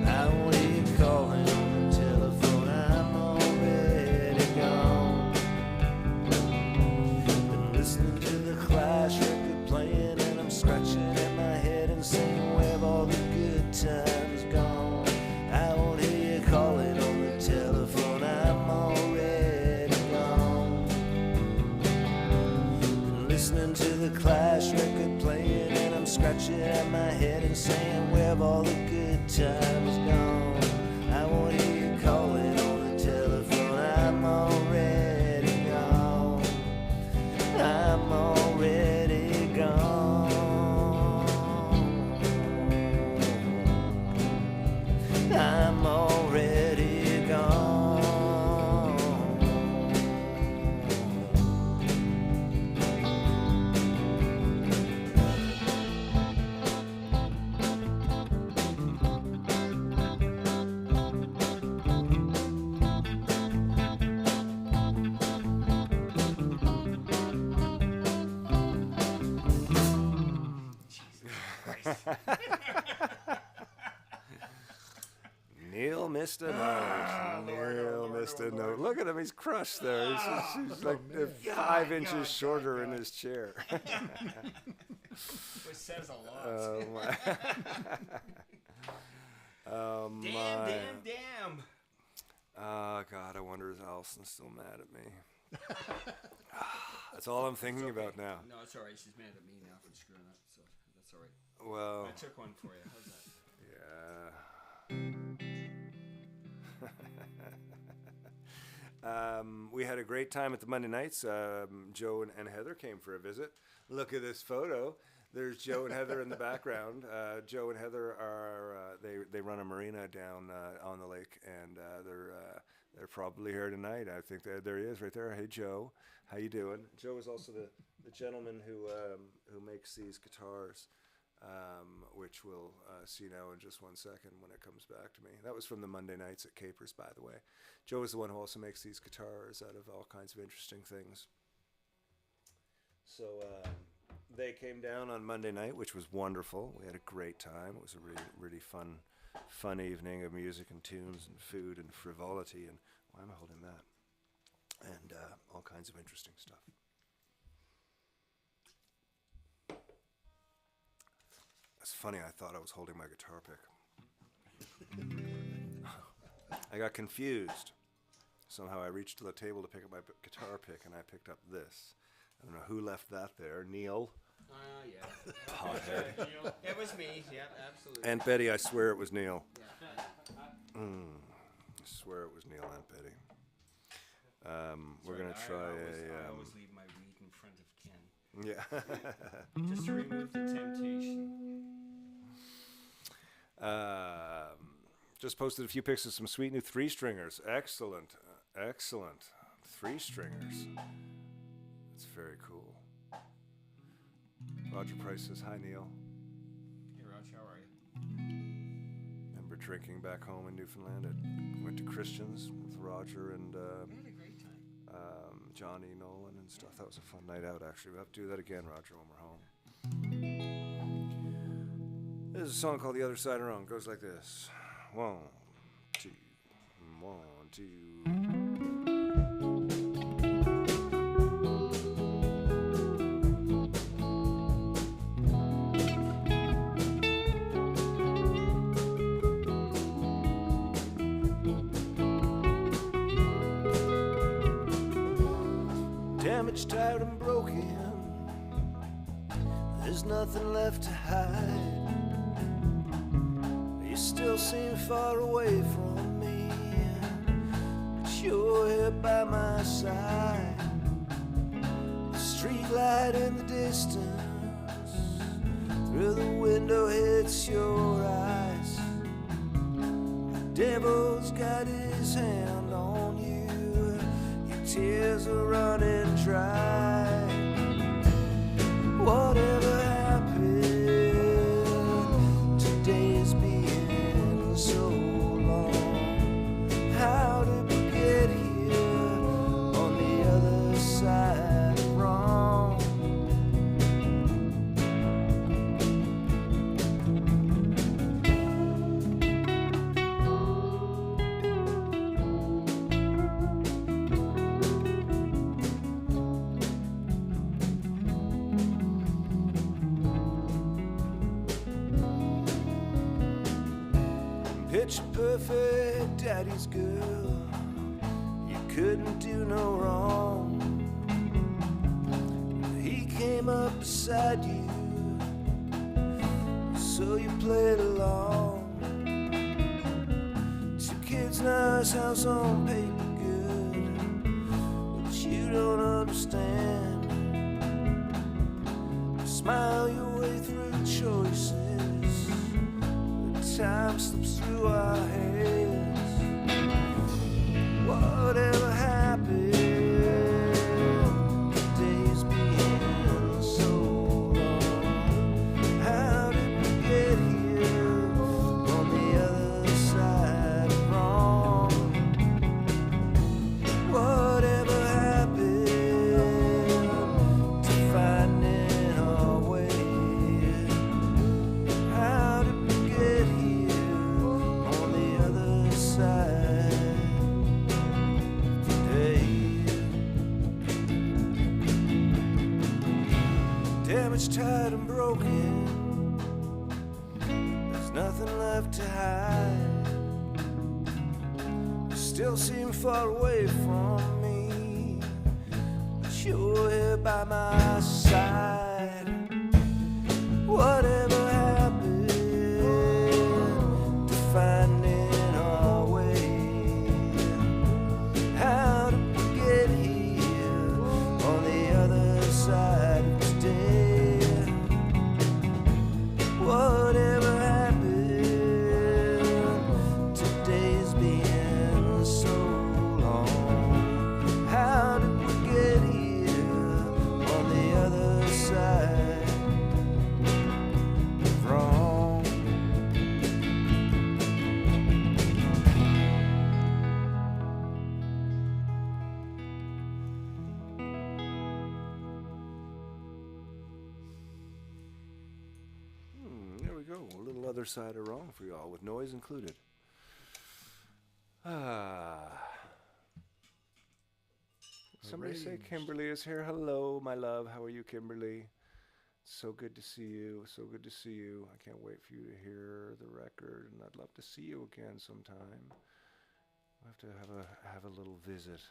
I won't hear you calling on the telephone, I'm already gone. Been listening to the Clash record playing, and I'm scratching at my head and saying, where have all the good times gone? I won't hear you calling on the telephone, I'm already gone. Been listening to the Clash record playing, and I'm scratching at my head and saying, where have all the good times gone? I won't hear you calling on the telephone, I'm already gone. I'm already gone. I'm already gone. missed a note. Neil missed a note. Look at him, he's crushed there. He's like 5 inches shorter in his chair. Which says a lot. Oh my. Damn. Oh, God, I wonder is Allison's still mad at me. That's all I'm thinking about now. No, it's all right. She's mad at me now for screwing up, so that's all right. Well, I took one for you. How's that? Yeah. We had a great time at the Monday nights. Joe and Heather came for a visit. Look at this photo. There's Joe and Heather in the background. Joe and Heather are they run a marina down on the lake, and they're probably here tonight. I think there he is right there. Hey Joe, how you doing? Joe is also the gentleman who makes these guitars, which we'll see now in just 1 second when it comes back to me. That was from the Monday nights at Capers, by the way. Joe is the one who also makes these guitars out of all kinds of interesting things. So they came down on Monday night, which was wonderful. We had a great time. It was a really, really fun evening of music and tunes and food and frivolity and why am I holding that? And all kinds of interesting stuff. It's funny, I thought I was holding my guitar pick. I got confused. Somehow I reached to the table to pick up my guitar pick and I picked up this. I don't know who left that there. Neil? Yeah. Hothead. It was me. Yeah, absolutely. Aunt Betty, I swear it was Neil. Yeah. I swear it was Neil, Aunt Betty. We're going to try I always leave my weed in front of Ken. Yeah. Just to remove the temptation. Just posted a few pics of some sweet new 3-stringers. Excellent. Excellent. 3-stringers. That's very cool. Roger Price says, hi, Neil. Hey, Raj, how are you? Remember drinking back home in Newfoundland? Went to Christian's with Roger and We had a great time. Johnny Nolan and stuff. That was a fun night out, actually. We'll have to do that again, Roger, when we're home. There's a song called The Other Side Around. It goes like this. 1, 2, 1, 2. Damaged, tired, and broken. There's nothing left to hide. You still seem far away from me, but you're here by my side. The street light in the distance, through the window hits your eyes. The devil's got his hand on you. Your tears are running dry. Whatever happened, today's been so long. How did we get here on the other side of wrong? Picture perfect daddy's girl, you couldn't do no wrong. He came up beside you, so you played along. 2 kids, nice house on paper good, but you don't understand. You smile your way through choices. Time slips through our hands. Whatever happened, today's been so long. How did we get here on the other side of wrong? Whatever happened to finding our way? How did we get here on the it's tired and broken, there's nothing left to hide. You still seem far away from me, but you're here by my side. Whatever happened to finding our way? How did we get here on the other side of today? Whatever happened, today's been so long. How did we get here on the other side of wrong? There we go. A little other side of wrong for y'all, with noise included. Somebody say Arranged. Kimberly is here. Hello, my love. How are you, Kimberly? So good to see you. So good to see you. I can't wait for you to hear the record, and I'd love to see you again sometime. We'll have to have a little visit.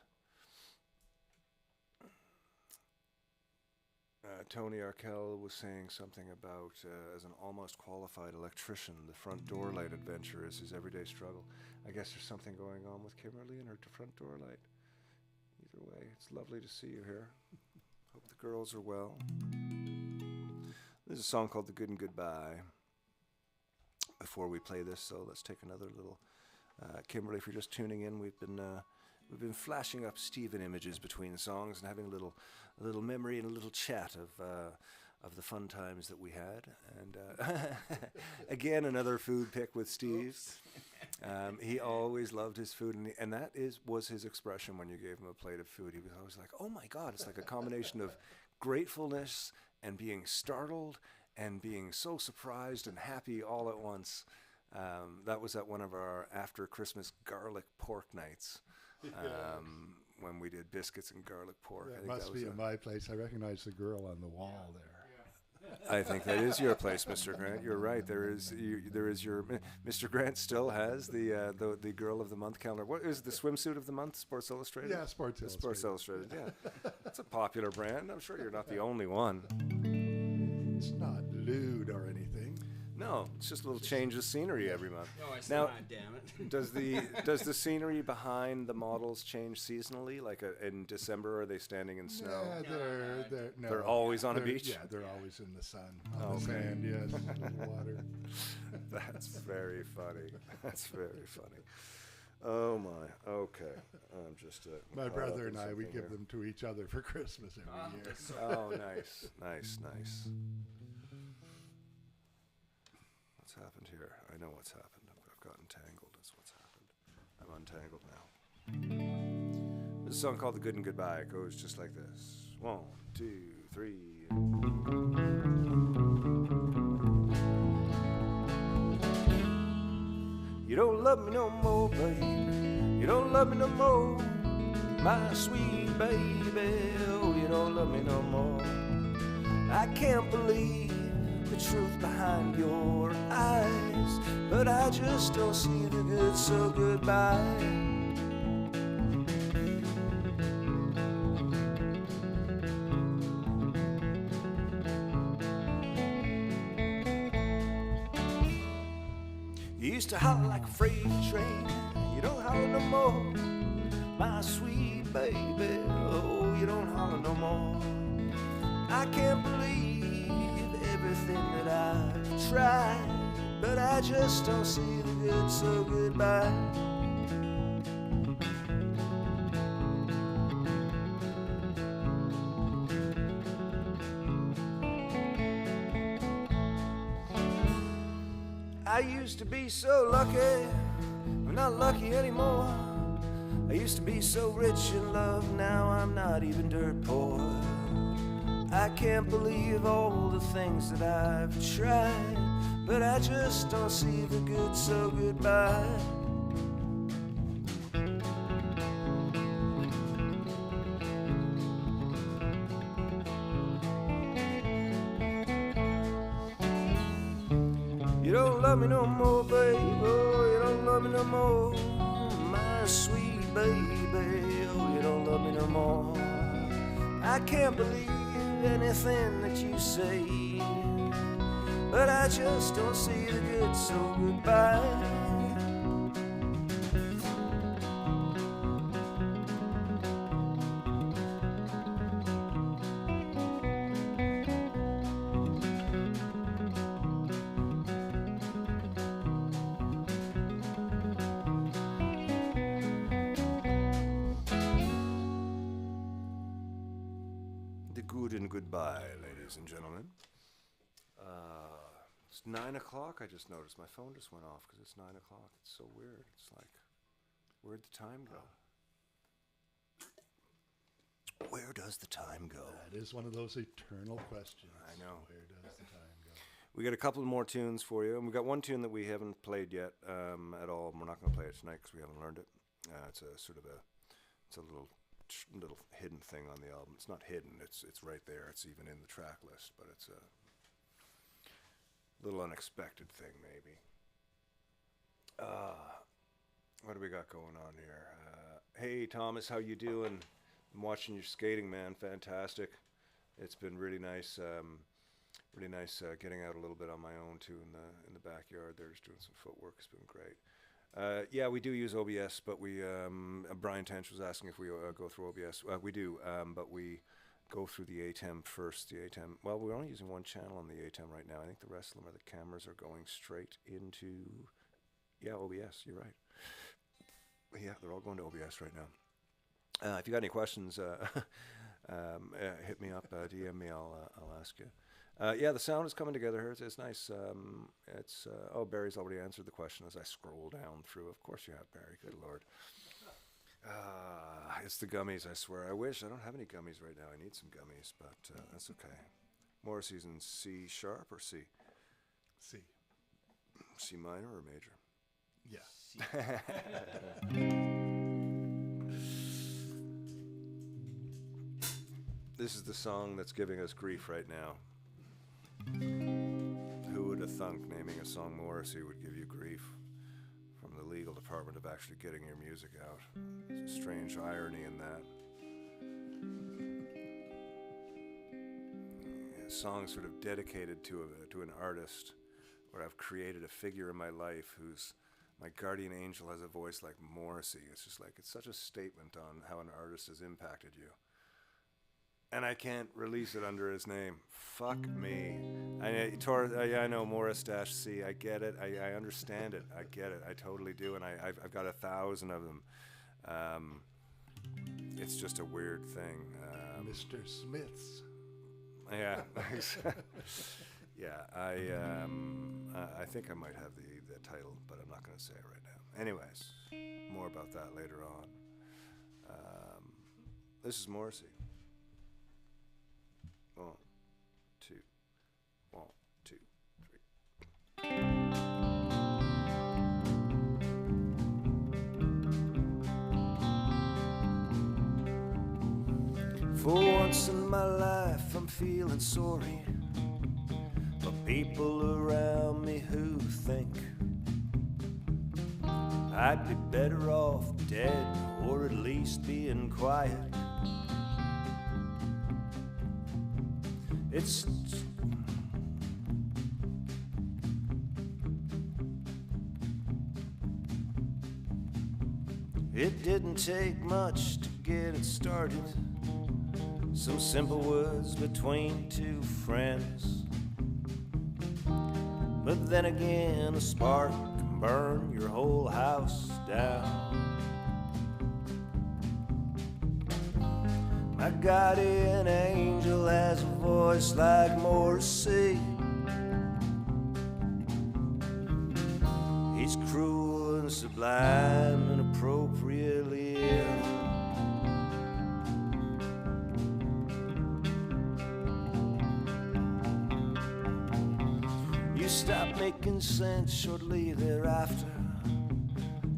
Tony Arkell was saying something about, as an almost qualified electrician, the front door light adventure is his everyday struggle. I guess there's something going on with Kimberly and her front door light. Either way, it's lovely to see you here. Hope the girls are well. There's a song called The Good and Goodbye. Before we play this, so let's take another little. Kimberly, if you're just tuning in, we've been flashing up Stephen images between songs and having a little memory and a little chat of the fun times that we had. And again, another food pick with Steve. He always loved his food, and that was his expression when you gave him a plate of food. He was always like, "Oh my God!" It's like a combination of gratefulness and being startled and being so surprised and happy all at once. That was at one of our after Christmas garlic pork nights. When we did biscuits and garlic pork. That must be in my place. I recognize the girl on the wall there. I think that is your place, Mr. Grant. You're right. There is your Mr. Grant still has the Girl of the Month calendar. What is the swimsuit of the month? Sports Illustrated. Yeah, Sports Illustrated. Sports Illustrated. Yeah, that's a popular brand. I'm sure you're not the only one. It's not lewd or anything. No, it's just a little change of scenery every month. No, it's Now, not, damn it. does the scenery behind the models change seasonally? Like in December, are they standing in snow? Yeah, They're always on a beach? Yeah, they're always in the sun, on the sand, yes, in the water. That's very funny. That's very funny. Oh my. Okay. I'm just. My caught brother up in and I, we something give here. them to each other for Christmas every year. Oh, nice. What's happened here? I know what's happened. I've gotten tangled. That's what's happened. I'm untangled now. This is a song called The Good and Goodbye. It goes just like this. 1, 2, 3. You don't love me no more, baby. You don't love me no more, my sweet baby. Oh, you don't love me no more. I can't believe the truth behind your eyes, but I just don't see the good, so goodbye. You used to holler like a freight train. You don't holler no more, my sweet baby. Oh, you don't holler no more. I can't believe everything that I've tried, but I just don't see the good, so goodbye. I used to be so lucky, I'm not lucky anymore. I used to be so rich in love, now I'm not even dirt poor. I can't believe all the things that I've tried, but I just don't see the good, so goodbye. don't love me no more, baby. Oh, you don't love me no more, my sweet baby. Oh, you don't love me no more. I can't believe anything that you say, but I just don't see the good, so goodbye. The good and goodbye, ladies and gentlemen. It's 9 o'clock. I just noticed my phone just went off because it's 9 o'clock. It's so weird. It's like, where'd the time go? Where does the time go? That is one of those eternal questions. I know. Where does the time go? We got a couple more tunes for you, and we got one tune that we haven't played yet at all. And we're not going to play it tonight because we haven't learned it. It's a sort of it's a little hidden thing on the album. It's not hidden. It's right there. It's even in the track list, but it's a little unexpected thing, maybe. What do we got going on here? Hey, Thomas, how you doing? I'm watching your skating, man. Fantastic. It's been really nice. Really nice getting out a little bit on my own too in the backyard. There, just doing some footwork. It's been great. Yeah, we do use OBS, but we Brian Tench was asking if we go through OBS. We do, but we go through the ATEM first. The ATEM. Well, we're only using one channel on the ATEM right now. I think the rest of them are the cameras are going straight into. Yeah, OBS. You're right. Yeah, they're all going to OBS right now. If you got any questions, hit me up, DM me. I'll ask you. Yeah, the sound is coming together here. It's nice. Barry's already answered the question as I scroll down through. Of course you have, Barry. Good Lord. It's the gummies, I swear. I wish. I don't have any gummies right now. I need some gummies, but that's okay. Morrissey's in C sharp or C? C. C minor or major? Yeah. This is the song that's giving us grief right now. Who would have thunk naming a song Morrissey would give you grief from the legal department of actually getting your music out? There's a strange irony in that. A song sort of dedicated to an artist where I've created a figure in my life who's my guardian angel has a voice like Morrissey. It's just like, it's such a statement on how an artist has impacted you. And I can't release it under his name. Fuck me. I know Morris-C. I get it. I understand it. I get it. I totally do. And I've got 1,000 of them. It's just a weird thing. Mr. Smith's. Yeah. Yeah. I think I might have the title, but I'm not going to say it right now. Anyways, more about that later on. This is Morrissey. 1, 2, 1, 2, 3. For once in my life I'm feeling sorry for people around me who think I'd be better off dead or at least being quiet. It didn't take much to get it started. Some simple words between two friends. But then again, a spark can burn your whole house down. My guardian angel has a voice like Morrissey. He's cruel and sublime and appropriately ill. You stopped making sense shortly thereafter.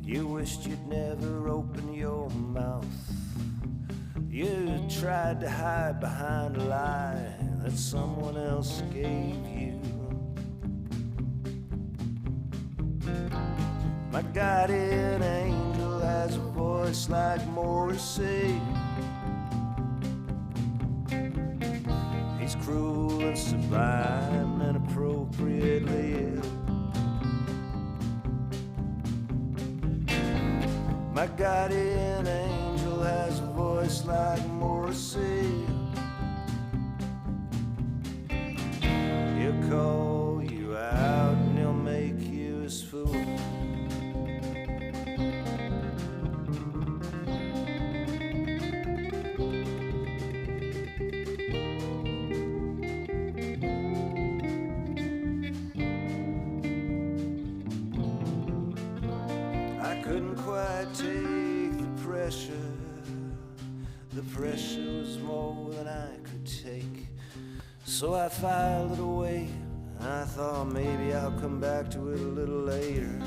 You wished you'd never open your mouth. You tried to hide behind a lie that someone else gave you. guardian angel has a voice like Morrissey. He's cruel and sublime and appropriately ill. My guardian angel has a voice like Morrissey. He'll call you out and he'll make you his fool. I couldn't quite take the pressure. The pressure was more than I could take. So I filed it away. I thought maybe I'll come back to it a little later.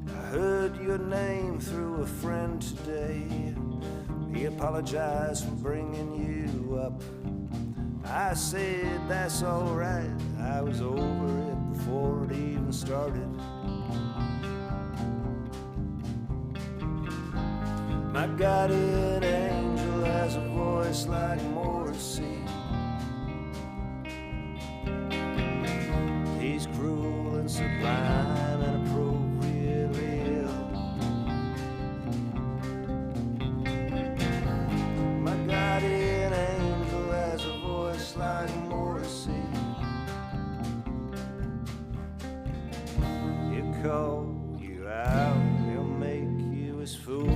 I heard your name through a friend today. He apologized for bringing you up. I said that's alright. I was over it before it even started. My guardian angel has a voice like Morrissey. He's cruel and sublime and appropriately ill. My guardian angel has a voice like Morrissey. He'll call you out, he'll make you his fool.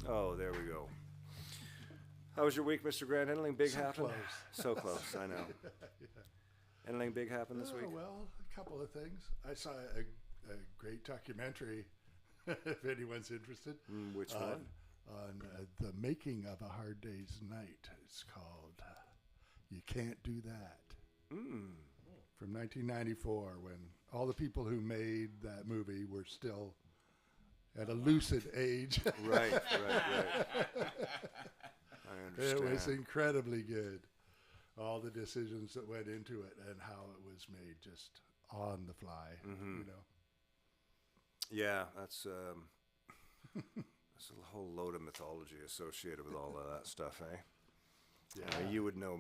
Oh, there we go. How was your week, Mr. Grant? Anything big happen? Close. So close, I know. Anything big happen this week? Well, a couple of things. I saw a great documentary, if anyone's interested. Which one? On the making of A Hard Day's Night. It's called You Can't Do That. From 1994, when all the people who made that movie were still at a lucid age. Right. I understand. It was incredibly good. All the decisions that went into it and how it was made just on the fly, you know. Yeah, that's a whole load of mythology associated with all of that stuff, eh? Yeah. You would know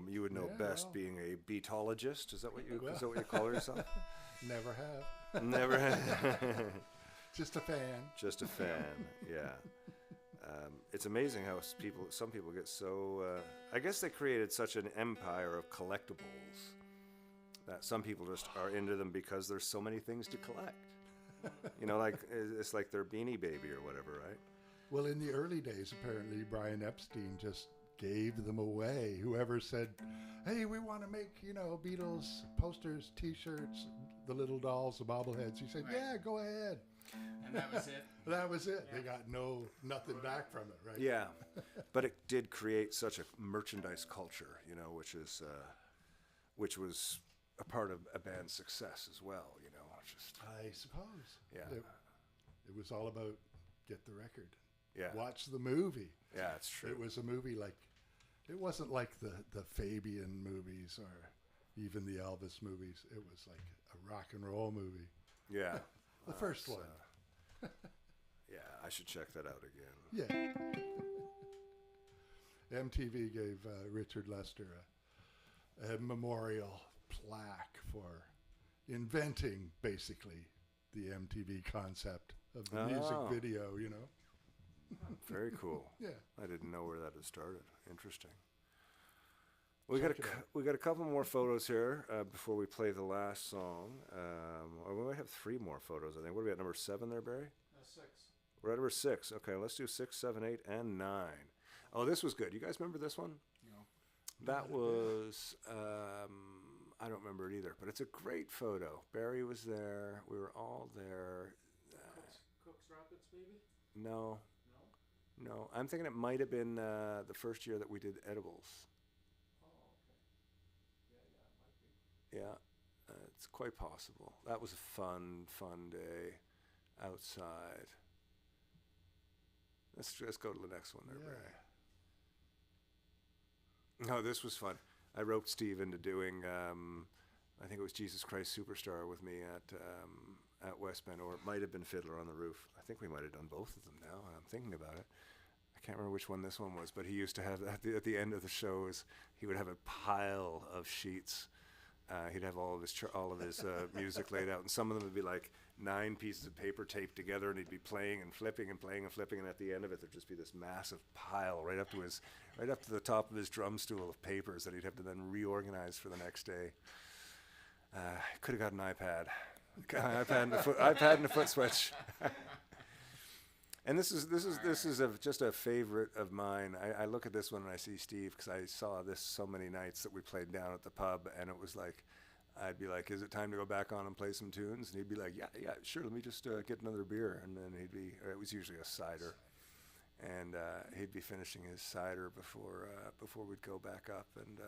best, well. being a beatologist. Is that what you call yourself? Never have. Never had. Just a fan. Just a fan, yeah. It's amazing how some people get so. I guess they created such an empire of collectibles that some people just are into them because there's so many things to collect. You know, like it's like their Beanie Baby or whatever, right? Well, in the early days, apparently Brian Epstein just gave them away. Whoever said, "Hey, we want to make, Beatles posters, T-shirts, the little dolls, the bobbleheads," he said, "Yeah, go ahead." And that was it? That was it. Yeah. They got nothing back from it, right? Yeah, but it did create such a merchandise culture, which was a part of a band's success as well, Just I suppose. Yeah. It was all about get the record. Yeah. Watch the movie. Yeah, it's true. It was a movie it wasn't like the Fabian movies or even the Elvis movies. It was like a rock and roll movie. Yeah. The first one. Yeah, I should check that out again. Yeah. MTV gave Richard Lester a memorial plaque for inventing, basically, the MTV concept of the music video, Very cool. Yeah. I didn't know where that had started. Interesting. We got a couple more photos here before we play the last song. Or we might have 3 more photos, I think. What are we at, number 7 there, Barry? 6. We're at number 6. Okay, let's do 6, 7, 8, and 9. Oh, this was good. You guys remember this one? No. That was, I don't remember it either, but it's a great photo. Barry was there. We were all there. Cook's Rapids, maybe? No. No, I'm thinking it might have been the first year that we did edibles. Oh, okay. Yeah, it's quite possible. That was a fun day outside. Let's go to the next one there, Barry. No, this was fun. I roped Steve into doing, I think it was Jesus Christ Superstar with me at West Bend, or it might have been Fiddler on the Roof. I think we might have done both of them now, and I'm thinking about it. I can't remember which one this one was, but he used to have, at the end of the shows, he would have a pile of sheets. He'd have all of his music laid out, and some of them would be like 9 pieces of paper taped together, and he'd be playing and flipping and playing and flipping, and at the end of it, there'd just be this massive pile right up to the top of his drum stool of papers that he'd have to then reorganize for the next day. Could have got an iPad, iPad and a foot switch. And this is just a favorite of mine. I look at this one and I see Steve, because I saw this so many nights that we played down at the pub, and it was like, I'd be like, is it time to go back on and play some tunes? And he'd be like, yeah, sure, let me just get another beer. And then it was usually a cider, and he'd be finishing his cider before we'd go back up. And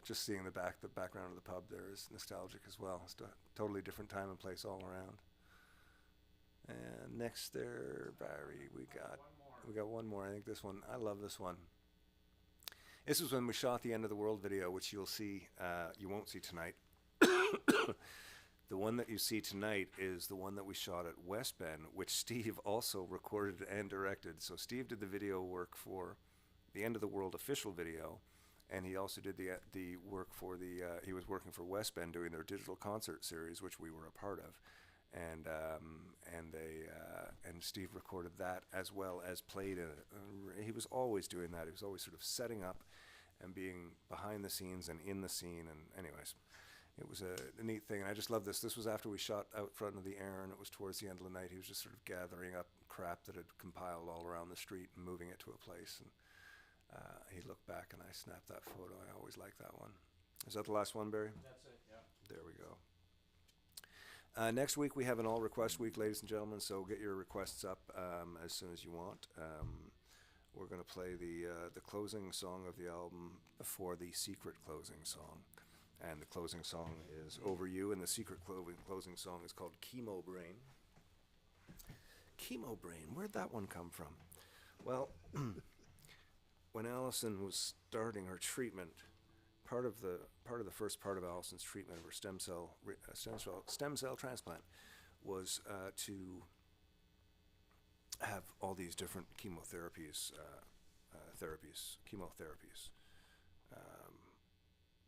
just seeing the background of the pub there is nostalgic as well. It's a totally different time and place all around. And next there, Barry, we got one more. I think this one, I love this one. This was when we shot the End of the World video, which you'll see, you won't see tonight. The one that you see tonight is the one that we shot at West Bend, which Steve also recorded and directed. So Steve did the video work for the End of the World official video, and he also did the work for he was working for West Bend doing their digital concert series, which we were a part of. And Steve recorded that as well as played in it. He was always doing that. He was always sort of setting up and being behind the scenes and in the scene. And anyways, it was a neat thing. And I just love this. This was after we shot out front of the Air, and it was towards the end of the night. He was just sort of gathering up crap that had compiled all around the street and moving it to a place. And he looked back, and I snapped that photo. I always liked that one. Is that the last one, Barry? That's it, yeah. There we go. Next week we have an all request week, ladies and gentlemen, so get your requests up as soon as you want. We're going to play the closing song of the album before the secret closing song. And the closing song is Over You, and the secret closing song is called Chemo Brain. Chemo Brain, where'd that one come from? Well, when Allison was starting her treatment, part of the first part of Allison's treatment of her stem cell transplant was to have all these different chemotherapies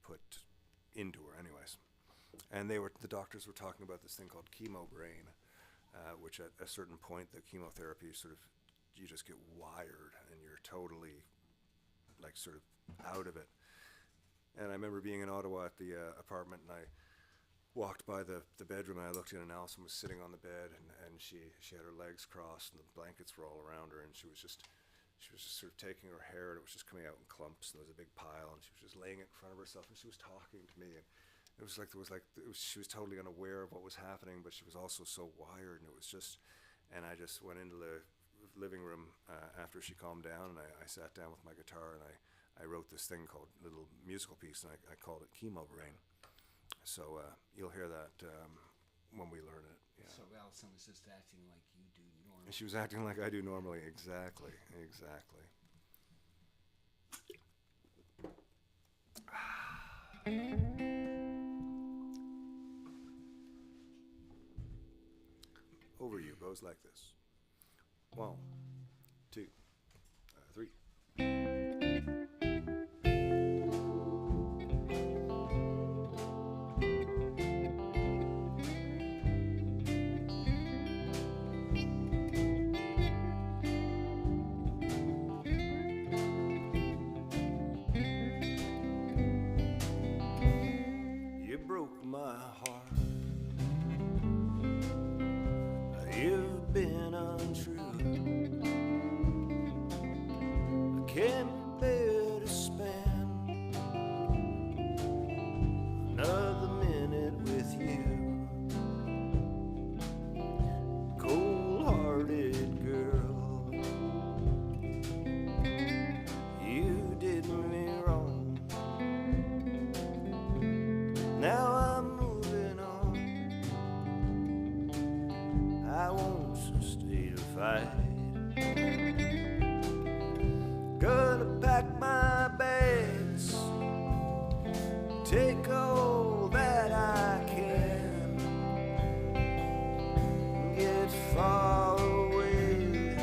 put into her, anyways. And the doctors were talking about this thing called chemo brain, which at a certain point, the chemotherapy you just get wired and you're totally like sort of out of it. And I remember being in Ottawa at the apartment, and I walked by the bedroom, and I looked in, and Alison was sitting on the bed, and she had her legs crossed, and the blankets were all around her, and she was just sort of taking her hair, and it was just coming out in clumps, and there was a big pile, and she was just laying it in front of herself, and she was talking to me, and she was totally unaware of what was happening, but she was also so wired, and and I just went into the living room after she calmed down, and I sat down with my guitar, and I wrote this thing called a little musical piece, and I called it Chemo Brain. So you'll hear that when we learn it. Yeah. So Allison was just acting like you do normally. She was acting like I do normally. Exactly. Over You goes like this. 1, 2, 3. You broke my heart. You've been untrue. I can't bear to spend another minute with you. Cold-hearted girl, you did me wrong. Now I'm moving on. I won't stay to fight. Gonna pack my bag take all that I can, get far away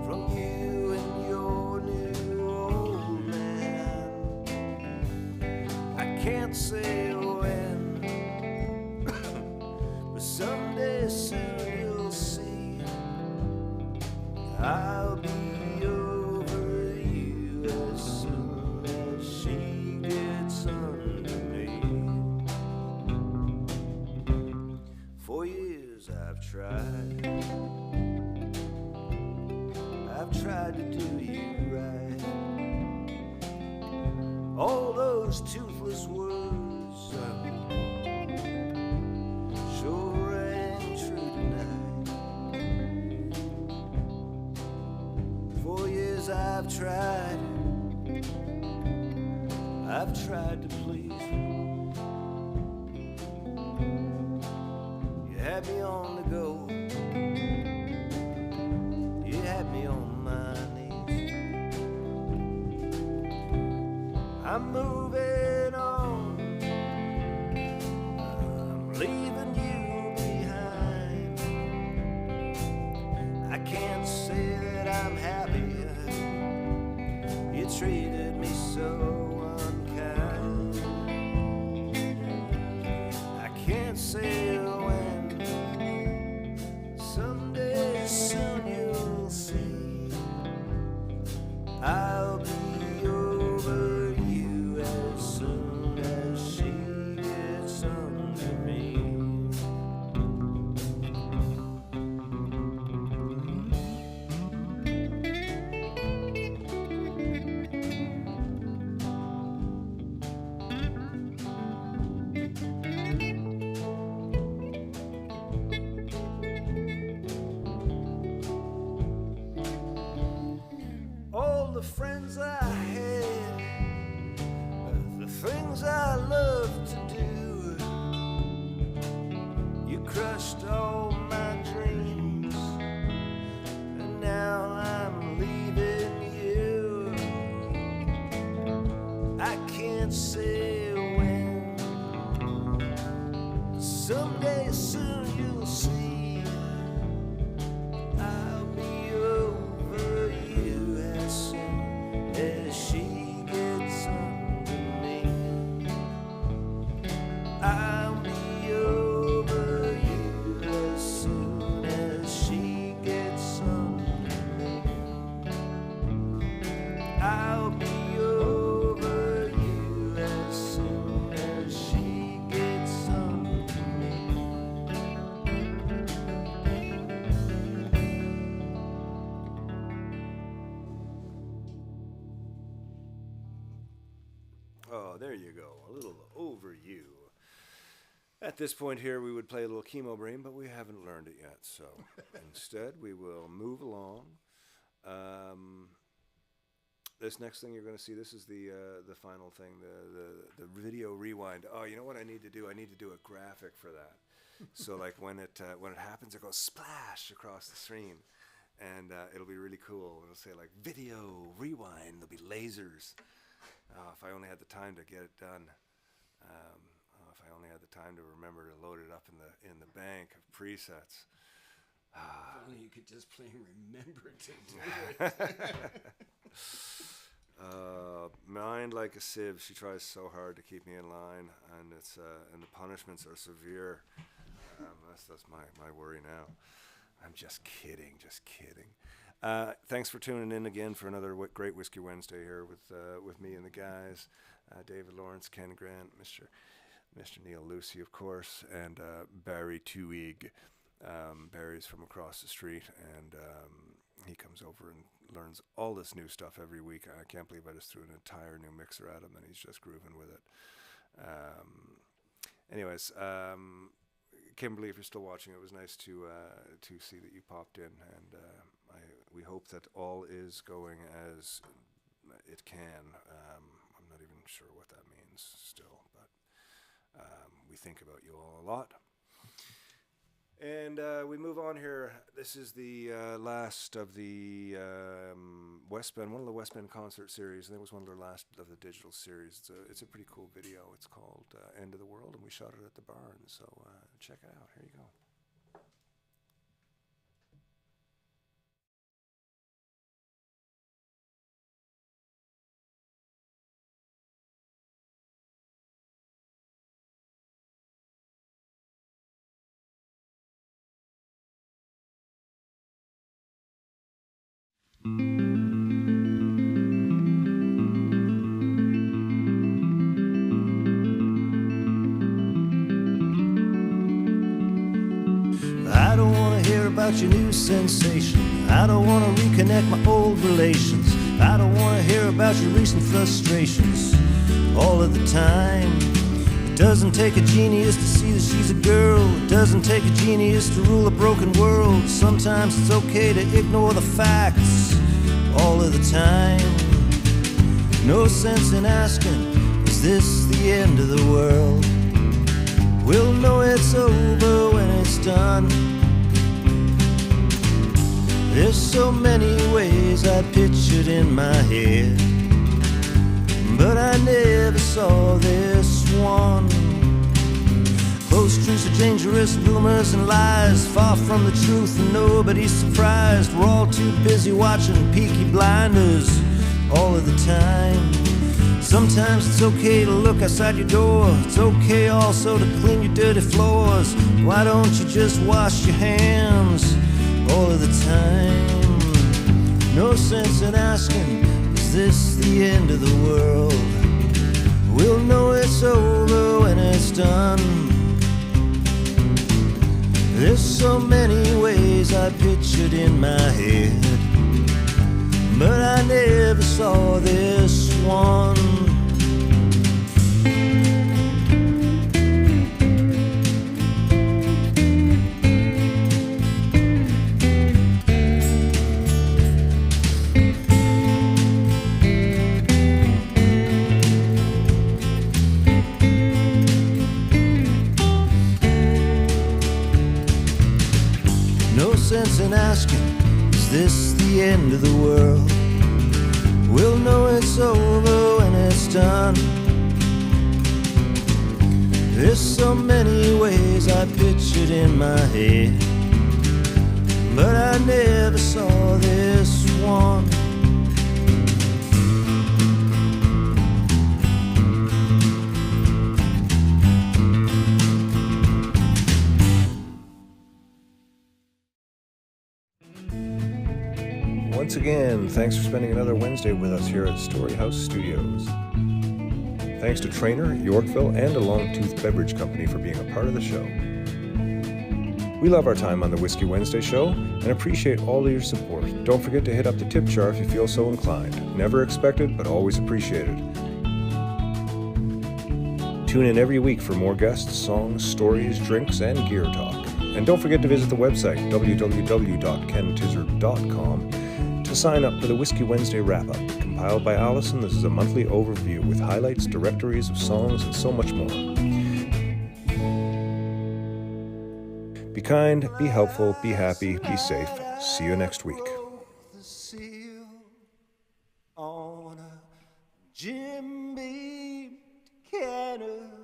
from you and your new old man. I can't say when, but someday soon you'll see I'll be over you as soon as she gets under me. For years I've tried to do you right. All those toothless words sure ain't true tonight. For years I've tried to please you. You had me on the go, you had me on my knees. I'm moving on, I'm leaving you behind. I can't say that I'm happy, you treated me so unkind. I can't say when, someday soon you'll see I'll be over you as soon as she gets under me. All the friends I had, the things I loved to do, you crushed all my dreams, and now I'm leaving you. I can't say when, someday soon you'll see I'll be over you as soon as she gets under me. I'll be over you as soon as she gets under me. I'll be over you as soon as she gets under me. Oh, there you go. A little over you. At this point here, we would play a little Chemo Brain, but we haven't learned it yet. So instead, we will move along. This next thing you're going to see, this is the final thing, the video rewind. Oh, you know what I need to do? I need to do a graphic for that. So like when it happens, it goes splash across the screen, and it'll be really cool. It'll say like video rewind. There'll be lasers. If I only had the time to get it done. If I only had the time to remember to load it up in the bank of presets. If only you could just plain remember to do it. Mind like a sieve. She tries so hard to keep me in line, and and the punishments are severe. That's my worry now. I'm just kidding. Thanks for tuning in again for another great Whiskey Wednesday here with me and the guys, David Lawrence, Ken Grant, Mr. Neil Lucy, of course, and Barry Tuig. Barry's from across the street, and he comes over and learns all this new stuff every week. I can't believe I just threw an entire new mixer at him, and he's just grooving with it. Anyways, Kimberly, if you're still watching, it was nice to see that you popped in, and we hope that all is going as it can. I'm not even sure what that means still, but we think about you all a lot. And we move on here. This is the last of the West Bend, one of the West Bend concert series. I think it was one of their last of the digital series. It's a pretty cool video. It's called End of the World, and we shot it at the barn. So check it out. Here you go. I don't want to hear about your new sensation. I don't want to reconnect my old relations. I don't want to hear about your recent frustrations all of the time. It doesn't take a genius to see that she's a girl. It doesn't take a genius to rule a broken world. Sometimes it's okay to ignore the facts all of the time. No sense in asking, is this the end of the world? We'll know it's over when it's done. There's so many ways I pictured in my head, but I never saw this one. Close truths are dangerous, rumors and lies, far from the truth and nobody's surprised. We're all too busy watching Peaky Blinders all of the time. Sometimes it's okay to look outside your door. It's okay also to clean your dirty floors. Why don't you just wash your hands all of the time? No sense in asking, is this the end of the world? We'll know it's over when it's done. There's so many ways I pictured in my head, but I never saw this one. No sense in asking, is this the end of the world? We'll know it's over when it's done. There's so many ways I pictured in my head, but I never saw this one. Once again, thanks for spending another Wednesday with us here at Storyhouse Studios. Thanks to Trainer, Yorkville, and the Longtooth Beverage Company for being a part of the show. We love our time on the Whiskey Wednesday show and appreciate all of your support. Don't forget to hit up the tip jar if you feel so inclined. Never expected, but always appreciated. Tune in every week for more guests, songs, stories, drinks, and gear talk. And don't forget to visit the website, www.kentizzard.com, to sign up for the Whiskey Wednesday wrap-up. Compiled by Allison, this is a monthly overview with highlights, directories of songs, and so much more. Be kind, be helpful, be happy, be safe. See you next week. The seal on a Jim Beam cannon.